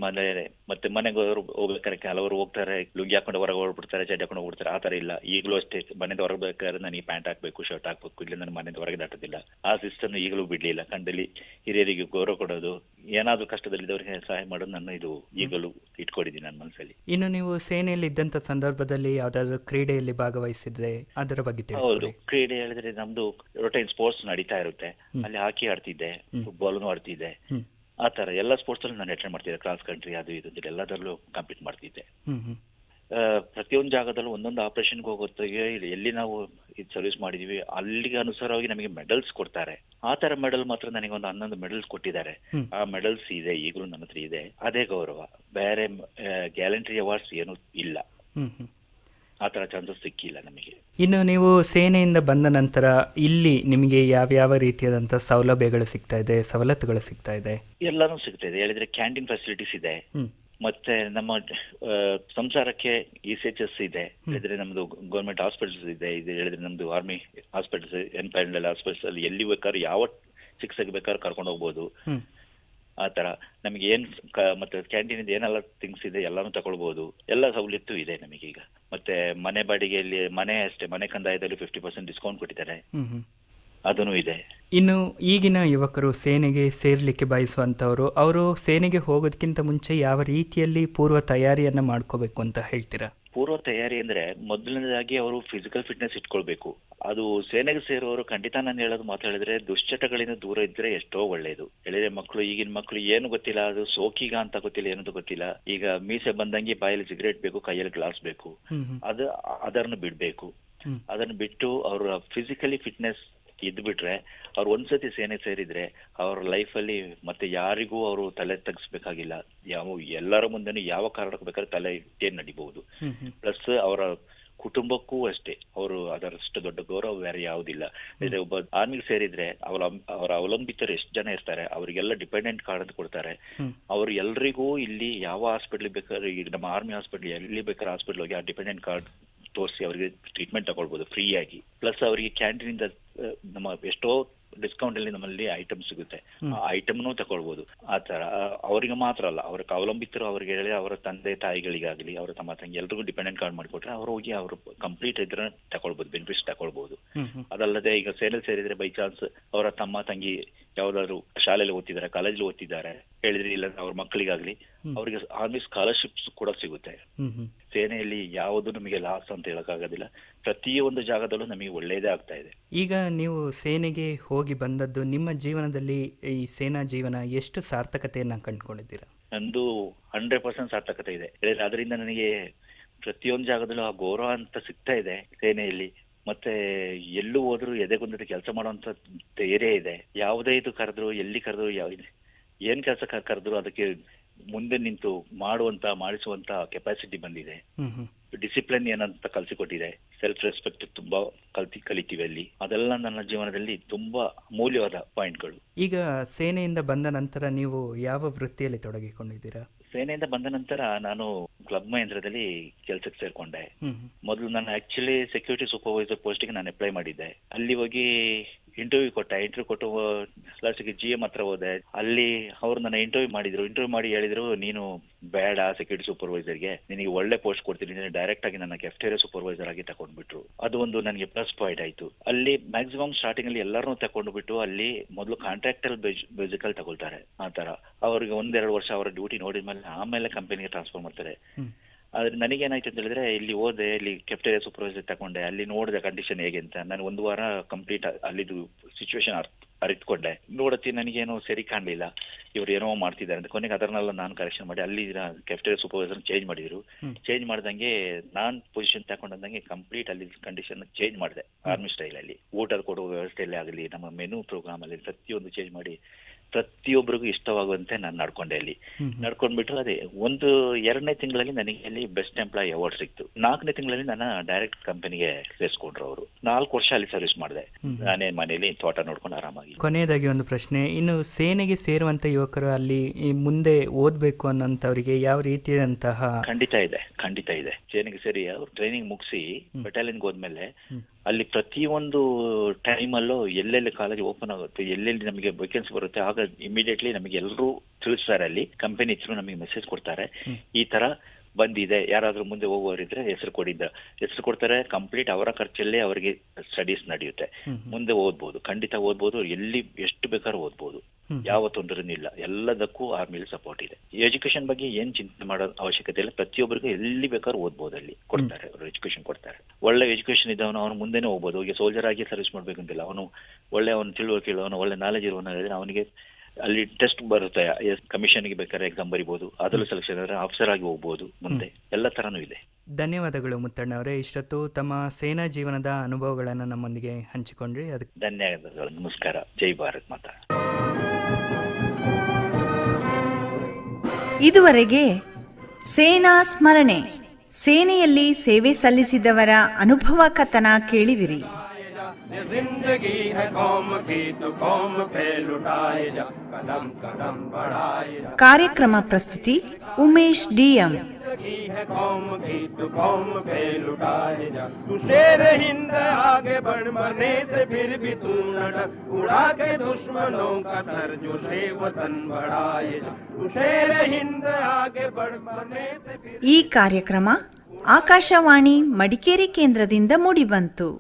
ಮತ್ತೆ ಮನೆಗೆ ಹೋಗ್ಬೇಕಾದ್ರೆ ಕೆಲವರು ಹೋಗ್ತಾರೆ ಲುಂಗಿ ಹಾಕೊಂಡು ಹೊರಗೆ ಹೋಗ್ಬಿಡ್ತಾರೆ, ಚಡ್ಡಿ ಹಾಕೊಂಡು ಹೋಗ್ಬಿಡ್ತಾರೆ. ಆ ತರ ಇಲ್ಲ. ಈಗಲೂ ಅಷ್ಟೇ. ಮನೆಯಿಂದ ಹೊರಗೆ ಬೇಕಾದ್ರೆ ನನಗೆ ಪ್ಯಾಂಟ್ ಹಾಕ್ಬೇಕು, ಶರ್ಟ್ ಹಾಕ್ಬೇಕು, ಇಲ್ಲ ನನ್ನ ಮನೆಯಿಂದ ಹೊರಗೆ ದಾಟೋದಿಲ್ಲ. ಆ ಸಿಸ್ಟಮ್ ಈಗಲೂ ಬಿಡ್ಲಿಲ್ಲ. ಕಂಡಲ್ಲಿ ಹಿರಿಯರಿಗೆ ಗೌರವ ಕೊಡೋದು, ಏನಾದ್ರೂ ಕಷ್ಟದಲ್ಲಿದ್ದವರಿಗೆ ಸಹಾಯ ಮಾಡೋದು ನನ್ನ ಇದು ಈಗಲೂ ಇಟ್ಕೊಂಡಿದ್ದೀನಿ ನನ್ನ ಮನಸ್ಸಲ್ಲಿ. ಇನ್ನು ನೀವು ಸೇನೆಯಲ್ಲಿ ಇದ್ದಂತ ಸಂದರ್ಭದಲ್ಲಿ ಯಾವ್ದಾದ್ರು ಕ್ರೀಡೆಯಲ್ಲಿ ಭಾಗವಹಿಸಿದ್ರೆ ಅದರ ಬಗ್ಗೆ ತಿಳಿಸಿ. ಹೌದು, ಕ್ರೀಡೆ ಹೇಳಿದ್ರೆ ನಮ್ದು ರೊಟೈನ್ ಸ್ಪೋರ್ಟ್ಸ್ ನಡೀತಾ ಇರುತ್ತೆ. ಅಲ್ಲಿ ಹಾಕಿ ಆಡ್ತಿದ್ದೆ, ಫುಟ್ಬಾಲ್ನು ಆಡ್ತಿದ್ದೆ. ಆ ತರ ಎಲ್ಲ ಸ್ಪೋರ್ಟ್ಸ್ ಅಲ್ಲಿ ನಾನು ಅಟೆಂಡ್ ಮಾಡ್ತಿದ್ದೆ. ಕ್ರಾಸ್ ಕಂಟ್ರಿ ಅದು ಇದು ಅಂತ ಎಲ್ಲದರಲ್ಲೂ ಕಂಪ್ಲೀಟ್ ಮಾಡ್ತಿದ್ದೆ. ಪ್ರತಿಯೊಂದು ಜಾಗದಲ್ಲೂ ಒಂದೊಂದು ಆಪರೇಷನ್ಗೆ ಹೋಗೋತ್ತಿಗೆ ಎಲ್ಲಿ ನಾವು ಇದು ಸರ್ವಿಸ್ ಮಾಡಿದೀವಿ ಅಲ್ಲಿಗೆ ಅನುಸಾರವಾಗಿ ನಮಗೆ ಮೆಡಲ್ಸ್ ಕೊಡ್ತಾರೆ. ಆ ತರ ಮೆಡಲ್ ಮಾತ್ರ ನನಗೆ ಒಂದು 11 ಮೆಡಲ್ಸ್ ಕೊಟ್ಟಿದ್ದಾರೆ. ಆ ಮೆಡಲ್ಸ್ ಇದೆ, ಈಗಲೂ ನನ್ನ ಹತ್ರ ಇದೆ. ಅದೇ ಗೌರವ. ಬೇರೆ ಗ್ಯಾಲಂಟ್ರಿ ಅವಾರ್ಡ್ಸ್ ಏನೂ ಇಲ್ಲ. ಆ ತರ ಚಾನ್ಸಸ್ ಸಿಕ್ಕಿಲ್ಲ ನಮಗೆ. ಇನ್ನು ನೀವು ಸೇನೆಯಿಂದ ಬಂದ ನಂತರ ಇಲ್ಲಿ ನಿಮಗೆ ಯಾವ ರೀತಿಯಾದಂತಹ ಸೌಲಭ್ಯಗಳು ಸಿಗ್ತಾ ಇದೆ, ಸವಲತ್ತುಗಳು ಸಿಗ್ತಾ ಇದೆ? ಎಲ್ಲಾನು ಸಿಗ್ತಾ ಇದೆ. ಹೇಳಿದ್ರೆ ಕ್ಯಾಂಟೀನ್ ಫೆಸಿಲಿಟೀಸ್ ಇದೆ. ಮತ್ತೆ ನಮ್ಮ ಸಂಸಾರಕ್ಕೆ ECHS ಇದೆ. ಹೇಳಿದ್ರೆ ನಮ್ದು ಗೌರ್ಮೆಂಟ್ ಹಾಸ್ಪಿಟಲ್ಸ್ ಇದೆ. ಇದು ಹೇಳಿದ್ರೆ ನಮ್ದು ಆರ್ಮಿ ಹಾಸ್ಪಿಟಲ್ಸ್, ಎನ್ಪೈರಲ್ ಹಾಸ್ಪಿಟಲ್ಸ್ ಅಲ್ಲಿ ಎಲ್ಲಿ ಬೇಕಾದ್ರೂ ಯಾವ ಚಿಕಿತ್ಸೆಗೆ ಬೇಕಾದ್ರೂ ಕರ್ಕೊಂಡು ಹೋಗ್ಬೋದು. ಆ ತರ ನಮಗೆ ಏನ್ ಮತ್ತೆ ಕ್ಯಾಂಟೀನ್ ಏನೆಲ್ಲ ಥಿಂಗ್ಸ್ ಇದೆ ಎಲ್ಲಾನು ತಗೊಳ್ಬಹುದು. ಎಲ್ಲ ಸವಲತ್ತು ಇದೆ ನಮಗೀಗ. ಮತ್ತೆ ಮನೆ ಬಾಡಿಗೆಯಲ್ಲಿ ಮನೆ ಅಷ್ಟೇ, ಮನೆ ಕಂದಾಯದಲ್ಲಿ 50% ಡಿಸ್ಕೌಂಟ್ ಕೊಟ್ಟಿದ್ದಾರೆ, ಅದನ್ನು ಇದೆ. ಇನ್ನು ಈಗಿನ ಯುವಕರು ಸೇನೆಗೆ ಸೇರ್ಲಿಕ್ಕೆ ಬಯಸುವಂತವರು, ಅವರು ಸೇನೆಗೆ ಹೋಗೋದಕ್ಕಿಂತ ಮುಂಚೆ ಯಾವ ರೀತಿಯಲ್ಲಿ ಪೂರ್ವ ತಯಾರಿಯನ್ನ ಮಾಡ್ಕೋಬೇಕು ಅಂತ ಹೇಳ್ತೀರಾ? ಪೂರ್ವ ತಯಾರಿ ಅಂದ್ರೆ ಮೊದಲನೇದಾಗಿ ಅವರು ಫಿಸಿಕಲ್ ಫಿಟ್ನೆಸ್ ಇಟ್ಕೊಳ್ಬೇಕು. ಅದು ಸೇನೆಗೆ ಸೇರುವವರು ಖಂಡಿತ ನಾನು ಹೇಳೋದು ಮಾತು ಹೇಳಿದ್ರೆ ದುಶ್ಚಟಗಳಿಂದ ದೂರ ಇದ್ರೆ ಎಷ್ಟೋ ಒಳ್ಳೇದು. ಹೇಳಿದ್ರೆ ಮಕ್ಕಳು, ಈಗಿನ ಮಕ್ಕಳು ಏನು ಗೊತ್ತಿಲ್ಲ, ಅದು ಸೋಕಿಗ ಅಂತ ಗೊತ್ತಿಲ್ಲ, ಏನಂತ ಗೊತ್ತಿಲ್ಲ. ಈಗ ಮೀಸೆ ಬಂದಂಗೆ ಬಾಯಲ್ಲಿ ಸಿಗರೇಟ್ ಬೇಕು, ಕೈಯಲ್ಲಿ ಗ್ಲಾಸ್ ಬೇಕು. ಅದನ್ನು ಬಿಡ್ಬೇಕು. ಅದನ್ನು ಬಿಟ್ಟು ಅವರ ಫಿಸಿಕಲಿ ಫಿಟ್ನೆಸ್ ಇದ್ ಬಿಟ್ರೆ, ಅವ್ರು ಒಂದ್ಸತಿ ಸೇನೆ ಸೇರಿದ್ರೆ ಅವ್ರ ಲೈಫಲ್ಲಿ ಮತ್ತೆ ಯಾರಿಗೂ ಅವರು ತಲೆ ತಗ್ಸ್ಬೇಕಾಗಿಲ್ಲ. ಎಲ್ಲರ ಮುಂದೆನೂ ಯಾವ ಕಾರಣಕ್ಕೆ ಬೇಕಾದ್ರೆ ತಲೆ ಇಟ್ಟೇ ನಡಿಬಹುದು. ಪ್ಲಸ್ ಅವರ ಕುಟುಂಬಕ್ಕೂ ಅಷ್ಟೇ ಅವರು ಅದರಷ್ಟು ದೊಡ್ಡ ಗೌರವ ಬೇರೆ ಯಾವುದಿಲ್ಲ. ಅಂದ್ರೆ ಒಬ್ಬ ಆರ್ಮಿಗೆ ಸೇರಿದ್ರೆ ಅವರ ಅವಲಂಬಿತರು ಎಷ್ಟು ಜನ ಇರ್ತಾರೆ, ಅವರಿಗೆಲ್ಲ ಡಿಪೆಂಡೆಂಟ್ ಕಾರ್ಡ್ ಅಂತ ಕೊಡ್ತಾರೆ. ಅವ್ರು ಎಲ್ರಿಗೂ ಇಲ್ಲಿ ಯಾವ ಹಾಸ್ಪಿಟ್ಲ್ ಬೇಕಾದ್ರೆ, ಈಗ ನಮ್ಮ ಆರ್ಮಿ ಹಾಸ್ಪಿಟ್ಲ್ ಎಲ್ಲಿ ಬೇಕಾದ್ರೆ ಹಾಸ್ಪಿಟ್ಲ್ ಹೋಗಿ ಆ ಡಿಪೆಂಡೆಂಟ್ ಕಾರ್ಡ್ ತೋರಿಸಿ ಅವರಿಗೆ ಟ್ರೀಟ್ಮೆಂಟ್ ತಗೊಳ್ಬಹುದು ಫ್ರೀ ಆಗಿ. ಪ್ಲಸ್ ಅವರಿಗೆ ಕ್ಯಾಂಟೀನ್ ಇಂದ ನಮ್ಮ ಎಷ್ಟೋ ಡಿಸ್ಕೌಂಟ್ ಅಲ್ಲಿ ನಮ್ಮಲ್ಲಿ ಐಟಮ್ ಸಿಗುತ್ತೆ, ಆ ಐಟಮ್ನು ತಗೊಳ್ಬಹುದು. ಆ ತರ ಅವರಿಗೆ ಮಾತ್ರ ಅಲ್ಲ, ಅವ್ರ ಅವಲಂಬಿತರು ಅವ್ರಿಗೆ ಹೇಳಿ ಅವರ ತಂದೆ ತಾಯಿಗಳಿಗಾಗ್ಲಿ ಅವರ ತಮ್ಮ ತಂಗಿ ಎಲ್ರಿಗೂ ಡಿಪೆಂಡೆಂಟ್ ಕಾರ್ಡ್ ಮಾಡಿಕೊಟ್ರೆ ಅವ್ರು ಹೋಗಿ ಅವರು ಕಂಪ್ಲೀಟ್ ಇದ್ರ ತಗೊಳ್ಬಹುದು, ಬೆನಿಫಿಟ್ಸ್ ತಗೊಳ್ಬಹುದು. ಅದಲ್ಲದೆ ಈಗ ಸೇನೆಯಲ್ಲಿ ಸೇರಿದ್ರೆ ಬೈ ಚಾನ್ಸ್ ಅವರ ತಮ್ಮ ತಂಗಿ ಯಾವ್ದಾದ್ರು ಶಾಲೆಯಲ್ಲಿ ಓದ್ತಿದ್ದಾರೆ, ಕಾಲೇಜಲ್ಲಿ ಓದ್ತಿದ್ದಾರೆ ಹೇಳಿದ್ರೆ, ಇಲ್ಲ ಅವ್ರ ಮಕ್ಕಳಿಗಾಗ್ಲಿ ಅವರಿಗೆ ಆರ್ಮಿ ಸ್ಕಾಲರ್ಶಿಪ್ಸ್ ಕೂಡ ಸಿಗುತ್ತೆ. ಸೇನೆಯಲ್ಲಿ ಯಾವುದು ನಮಗೆ ಲಾಸ್ ಅಂತ ಹೇಳಕ್ಕಾಗೋದಿಲ್ಲ, ಪ್ರತಿಯೊಂದು ಜಾಗದಲ್ಲೂ ನಮಗೆ ಒಳ್ಳೇದೇ ಆಗ್ತಾ ಇದೆ. ಈಗ ನೀವು ಸೇನೆಗೆ ಹೋಗಿ ಬಂದದ್ದು ನಿಮ್ಮ ಜೀವನದಲ್ಲಿ ಈ ಸೇನಾ ಜೀವನ ಎಷ್ಟು ಸಾರ್ಥಕತೆಯನ್ನ ಕಂಡುಕೊಂಡಿದ್ದೀರಾ? ನಂದು 100% ಸಾರ್ಥಕತೆ ಇದೆ. ಅದರಿಂದ ನನಗೆ ಪ್ರತಿಯೊಂದು ಜಾಗದಲ್ಲೂ ಆ ಗೌರವ ಅಂತ ಸಿಗ್ತಾ ಇದೆ ಸೇನೆಯಲ್ಲಿ. ಮತ್ತೆ ಎಲ್ಲೂ ಹೋದ್ರು ಎದೆಗುಂದದ ಕೆಲಸ ಮಾಡುವಂತ ಧೈರ್ಯ ಇದೆ. ಯಾವುದೇ ಇದು ಕರೆದ್ರು, ಎಲ್ಲಿ ಕರೆದ್ರು, ಏನ್ ಕೆಲಸ ಕರೆದ್ರು ಅದಕ್ಕೆ ಮುಂದೆ ನಿಂತು ಮಾಡಿಸುವಂತ ಕೆಪಾಸಿಟಿ ಬಂದಿದೆ. ಡಿಸಿಪ್ಲಿನ್ ಏನಂತ ಕಲಿಸಿಕೊಟ್ಟಿದೆ. ಸೆಲ್ಫ್ ರೆಸ್ಪೆಕ್ಟ್ ತುಂಬಾ ಕಲಿತೀವಿ ಅಲ್ಲಿ. ಅದೆಲ್ಲ ನನ್ನ ಜೀವನದಲ್ಲಿ ತುಂಬಾ ಅಮೂಲ್ಯವಾದ ಪಾಯಿಂಟ್ಗಳು. ಈಗ ಸೇನೆಯಿಂದ ಬಂದ ನಂತರ ನೀವು ಯಾವ ವೃತ್ತಿಯಲ್ಲಿ ತೊಡಗಿಕೊಂಡಿದ್ದೀರಾ? ಸೇನೆಯಿಂದ ಬಂದ ನಂತರ ನಾನು ಕ್ಲಬ್ ಮಹೇಂದ್ರದಲ್ಲಿ ಕೆಲಸಕ್ಕೆ ಸೇರ್ಕೊಂಡೆ. ಮೊದಲು ನಾನು ಆಕ್ಚುಲಿ ಸೆಕ್ಯೂರಿಟಿ ಸೂಪರ್ವೈಸರ್ ಪೋಸ್ಟ್ಗೆ ನಾನು ಅಪ್ಲೈ ಮಾಡಿದ್ದೆ. ಅಲ್ಲಿ ಹೋಗಿ ಇಂಟರ್ವ್ಯೂ ಕೊಟ್ಟು ಲಾಸ್ಟಿಗೆ GM ಹತ್ರ ಹೋದೆ. ಅಲ್ಲಿ ಅವ್ರು ನನ್ನ ಇಂಟರ್ವ್ಯೂ ಮಾಡಿ ಹೇಳಿದ್ರು, ನೀನು ಬೇಡ ಸೆಕ್ಯೂರಿಟಿ ಸೂಪರ್ವೈಸರ್ಗೆ, ನಿನಗೆ ಒಳ್ಳೆ ಪೋಸ್ಟ್ ಕೊಡ್ತೀನಿ, ಡೈರೆಕ್ಟ್ ಆಗಿ ನನ್ನ ಕೆಫ್ಟೇರಿಯಾ ಸೂಪರ್ವೈಸರ್ ಆಗಿ ತಗೊಂಡ್ಬಿಟ್ರು. ಅದು ಒಂದು ನನಗೆ ಪ್ಲಸ್ ಪಾಯಿಂಟ್ ಆಯ್ತು. ಅಲ್ಲಿ ಮ್ಯಾಕ್ಸಿಮಮ್ ಸ್ಟಾರ್ಟಿಂಗ್ ಅಲ್ಲಿ ಎಲ್ಲರನ್ನೂ ತಗೊಂಡ್ಬಿಟ್ಟು ಅಲ್ಲಿ ಮೊದಲು ಕಾಂಟ್ರಾಕ್ಟಲ್ ಬೇಸಿಕಲ್ ತಗೊಳ್ತಾರೆ. ಆ ತರ ಅವ್ರಿಗೆ 1-2 ವರ್ಷ ಅವರ ಡ್ಯೂಟಿ ನೋಡಿದ್ಮೇಲೆ ಆಮೇಲೆ ಕಂಪನಿಗೆ ಟ್ರಾನ್ಸ್ಫರ್ ಮಾಡ್ತಾರೆ. ಆದ್ರೆ ನನಗೇನಾಯ್ತು ಅಂತ ಹೇಳಿದ್ರೆ, ಇಲ್ಲಿ ಹೋದೆ, ಇಲ್ಲಿ ಕೆಫ್ಟೇರಿಯಾ ಸೂಪರ್ವೈಸರ್ ತಗೊಂಡೆ, ಅಲ್ಲಿ ನೋಡಿದೆ ಕಂಡೀಷನ್ ಹೇಗೆ ಅಂತ. ನಾನು 1 ವಾರ ಕಂಪ್ಲೀಟ್ ಅಲ್ಲಿದು ಸಿಚುವೇಶನ್ ಅರಿತುಕೊಂಡೆ. ನೋಡತ್ತಿ ನನಗೇನೋ ಸರಿ ಕಾಣಲಿಲ್ಲ, ಇವ್ರು ಏನೋ ಮಾಡ್ತಿದ್ದಾರೆ ಅಂತ. ಕೊನೆಗೆ ಅದನ್ನೆಲ್ಲ ನಾನು ಕರೆಕ್ಷನ್ ಮಾಡಿ ಅಲ್ಲಿ ಕೆಫ್ಟೇರಿಯಾ ಸೂಪರ್ವೈಸರ್ ಚೇಂಜ್ ಮಾಡಿದ್ರು. ಚೇಂಜ್ ಮಾಡ್ದಂಗೆ ನಾನ್ ಪೊಸಿಷನ್ ತಗೊಂಡಂಗೆ ಕಂಪ್ಲೀಟ್ ಅಲ್ಲಿ ಕಂಡೀಷನ್ ಚೇಂಜ್ ಮಾಡಿದೆ. ಆರ್ಮಿ ಸ್ಟೈಲ್ ಅಲ್ಲಿ ಊಟದ ಕೊಡುವ ವ್ಯವಸ್ಥೆಯಲ್ಲಿ ಆಗಲಿ, ನಮ್ಮ ಮೆನು ಪ್ರೋಗ್ರಾಮ್ ಅಲ್ಲಿ ಪ್ರತಿಯೊಂದು ಚೇಂಜ್ ಮಾಡಿ ಪ್ರತಿಯೊಬ್ಬರಿಗೂ ಇಷ್ಟವಾಗುವಂತೆ ನಾನು ನಡ್ಕೊಂಡೆ. ಅಲ್ಲಿ ನಡ್ಕೊಂಡ್ಬಿಟ್ಟು ಅದೇ 2ನೇ ತಿಂಗಳಲ್ಲಿ ನನಗೆ ಅಲ್ಲಿ ಬೆಸ್ಟ್ ಎಂಪ್ಲಾಯ್ ಅವಾರ್ಡ್ ಸಿಕ್ತು. 4ನೇ ತಿಂಗಳಲ್ಲಿ ನನ್ನ ಡೈರೆಕ್ಟ್ ಕಂಪನಿಗೆ ಸೇರಿಸ್ಕೊಂಡ್ರು ಅವರು. 4 ವರ್ಷ ಅಲ್ಲಿ ಸರ್ವಿಸ್ ಮಾಡಿದೆ. ನಾನೇ ಮನೆಯಲ್ಲಿ ತೋಟ ನೋಡ್ಕೊಂಡು ಆರಾಮಾಗಿ. ಕೊನೆಯದಾಗಿ ಒಂದು ಪ್ರಶ್ನೆ, ಇನ್ನು ಸೇನೆಗೆ ಸೇರುವಂತ ಯುವಕರು ಅಲ್ಲಿ ಮುಂದೆ ಓದ್ಬೇಕು ಅನ್ನೋಂಥವ್ರಿಗೆ ಯಾವ ರೀತಿಯಾದಂತಹ? ಖಂಡಿತ ಇದೆ. ಸೇನೆಗೆ ಸೇರಿ ಅವ್ರು ಟ್ರೈನಿಂಗ್ ಮುಗಿಸಿ ಬೆಟಾಲಿಯನ್ಗೆ ಹೋದ್ಮೇಲೆ ಅಲ್ಲಿ ಪ್ರತಿಯೊಂದು ಟೈಮಲ್ಲೂ ಎಲ್ಲೆಲ್ಲಿ ಕಾಲೇಜ್ ಓಪನ್ ಆಗುತ್ತೆ, ಎಲ್ಲೆಲ್ಲಿ ನಮಗೆ ವೇಕೆನ್ಸಿ ಬರುತ್ತೆ, ಆಗ ಇಮಿಡಿಯೇಟ್ಲಿ ನಮಗೆ ಎಲ್ಲರೂ ತಿಳಿಸ್ತಾರೆ. ಅಲ್ಲಿ ಕಂಪನಿ ಥ್ರೂ ನಮಗೆ ಮೆಸೇಜ್ ಕೊಡ್ತಾರೆ, ಈ ತರ ಬಂದಿದೆ, ಯಾರಾದ್ರೂ ಮುಂದೆ ಹೋಗುವವರಿದ್ರೆ ಹೆಸರು ಕೊಡ್ತಾರೆ. ಕಂಪ್ಲೀಟ್ ಅವರ ಖರ್ಚಲ್ಲೇ ಅವರಿಗೆ ಸ್ಟಡೀಸ್ ನಡೆಯುತ್ತೆ. ಮುಂದೆ ಓದ್ಬೋದು, ಖಂಡಿತ ಓದ್ಬೋದು, ಎಲ್ಲಿ ಎಷ್ಟು ಬೇಕಾದ್ರೂ ಓದ್ಬೋದು, ಯಾವ ತೊಂದರೆನೂ ಇಲ್ಲ. ಎಲ್ಲದಕ್ಕೂ ಆರ್ಮಿಲಿ ಸಪೋರ್ಟ್ ಇದೆ. ಎಜುಕೇಶನ್ ಬಗ್ಗೆ ಏನ್ ಚಿಂತೆ ಮಾಡೋ ಅವಶ್ಯಕತೆ ಇಲ್ಲ. ಪ್ರತಿಯೊಬ್ಬರಿಗೂ ಎಲ್ಲಿ ಬೇಕಾದ್ರೂ ಓದ್ಬೋದು, ಅಲ್ಲಿ ಕೊಡ್ತಾರೆ, ಅವರು ಎಜುಕೇಶನ್ ಕೊಡ್ತಾರೆ. ಒಳ್ಳೆ ಎಜುಕೇಶನ್ ಇದ್ದವನು ಅವನು ಮುಂದೆನೇ ಹೋಗ್ಬೋದು. ಈಗ ಸೋಲ್ಜರ್ ಆಗಿ ಸರ್ವಿಸ್ ಮಾಡ್ಬೇಕಂತಿಲ್ಲ, ಅವನು ತಿಳುವಳಿಕೆ ಇರೋನು, ಒಳ್ಳೆ ನಾಲೆಜ್ ಇರೋನು ಹೇಳಿದ್ರೆ ಅವನಿಗೆ ಅಲ್ಲಿ ಟೆಸ್ಟ್ ಬರುತ್ತೆ, ಕಮಿಷನ್ಗೆ ಬೇಕಾದ್ರೆ ಎಕ್ಸಾಮ್ ಬರಿಬಹುದು, ಅದರಲ್ಲೂ ಸೆಲೆಕ್ಷನ್ ಆದರೆ ಆಫೀಸರ್ ಆಗಿ ಹೋಗ್ಬೋದು, ಮುಂದೆ ಎಲ್ಲ ತರನೂ ಇದೆ. ಧನ್ಯವಾದಗಳು ಮುತ್ತಣ್ಣ ಅವರೇ, ಇಷ್ಟೊತ್ತು ತಮ್ಮ ಸೇನಾ ಜೀವನದ ಅನುಭವಗಳನ್ನು ನಮ್ಮೊಂದಿಗೆ ಹಂಚಿಕೊಂಡ್ರಿ. ಅದಕ್ಕೆ ಧನ್ಯವಾದಗಳು. ನಮಸ್ಕಾರ. ಜೈ ಭಾರತ್ ಮಾತಾ. ಇದುವರೆಗೆ ಸೇನಾ ಸ್ಮರಣೆ, ಸೇನೆಯಲ್ಲಿ ಸೇವೆ ಸಲ್ಲಿಸಿದವರ ಅನುಭವ ಕಥನ ಕೇಳಿದಿರಿ. जिंदगी है कौम की तो कौम पे लुटाए जा, कदम कदम बढ़ाए जा. ಕಾರ್ಯಕ್ರಮ ಪ್ರಸ್ತುತಿ ಉಮೇಶ್ DM. जिंदगी है कौम की तो कौम पे लुटाए जा. तू शेर हिंद आगे बढ़, मरने से फिर भी तू न डर, उड़ा के दुश्मनों का सर जो शे वतन बढ़ाए जा. तू शेर हिंद आगे बढ़, मरने से फिर. ಈ ಕಾರ್ಯಕ್ರಮ ಆಕಾಶವಾಣಿ ಮಡಿಕೇರಿ ಕೇಂದ್ರದಿಂದ ಮೂಡಿಬಂತು.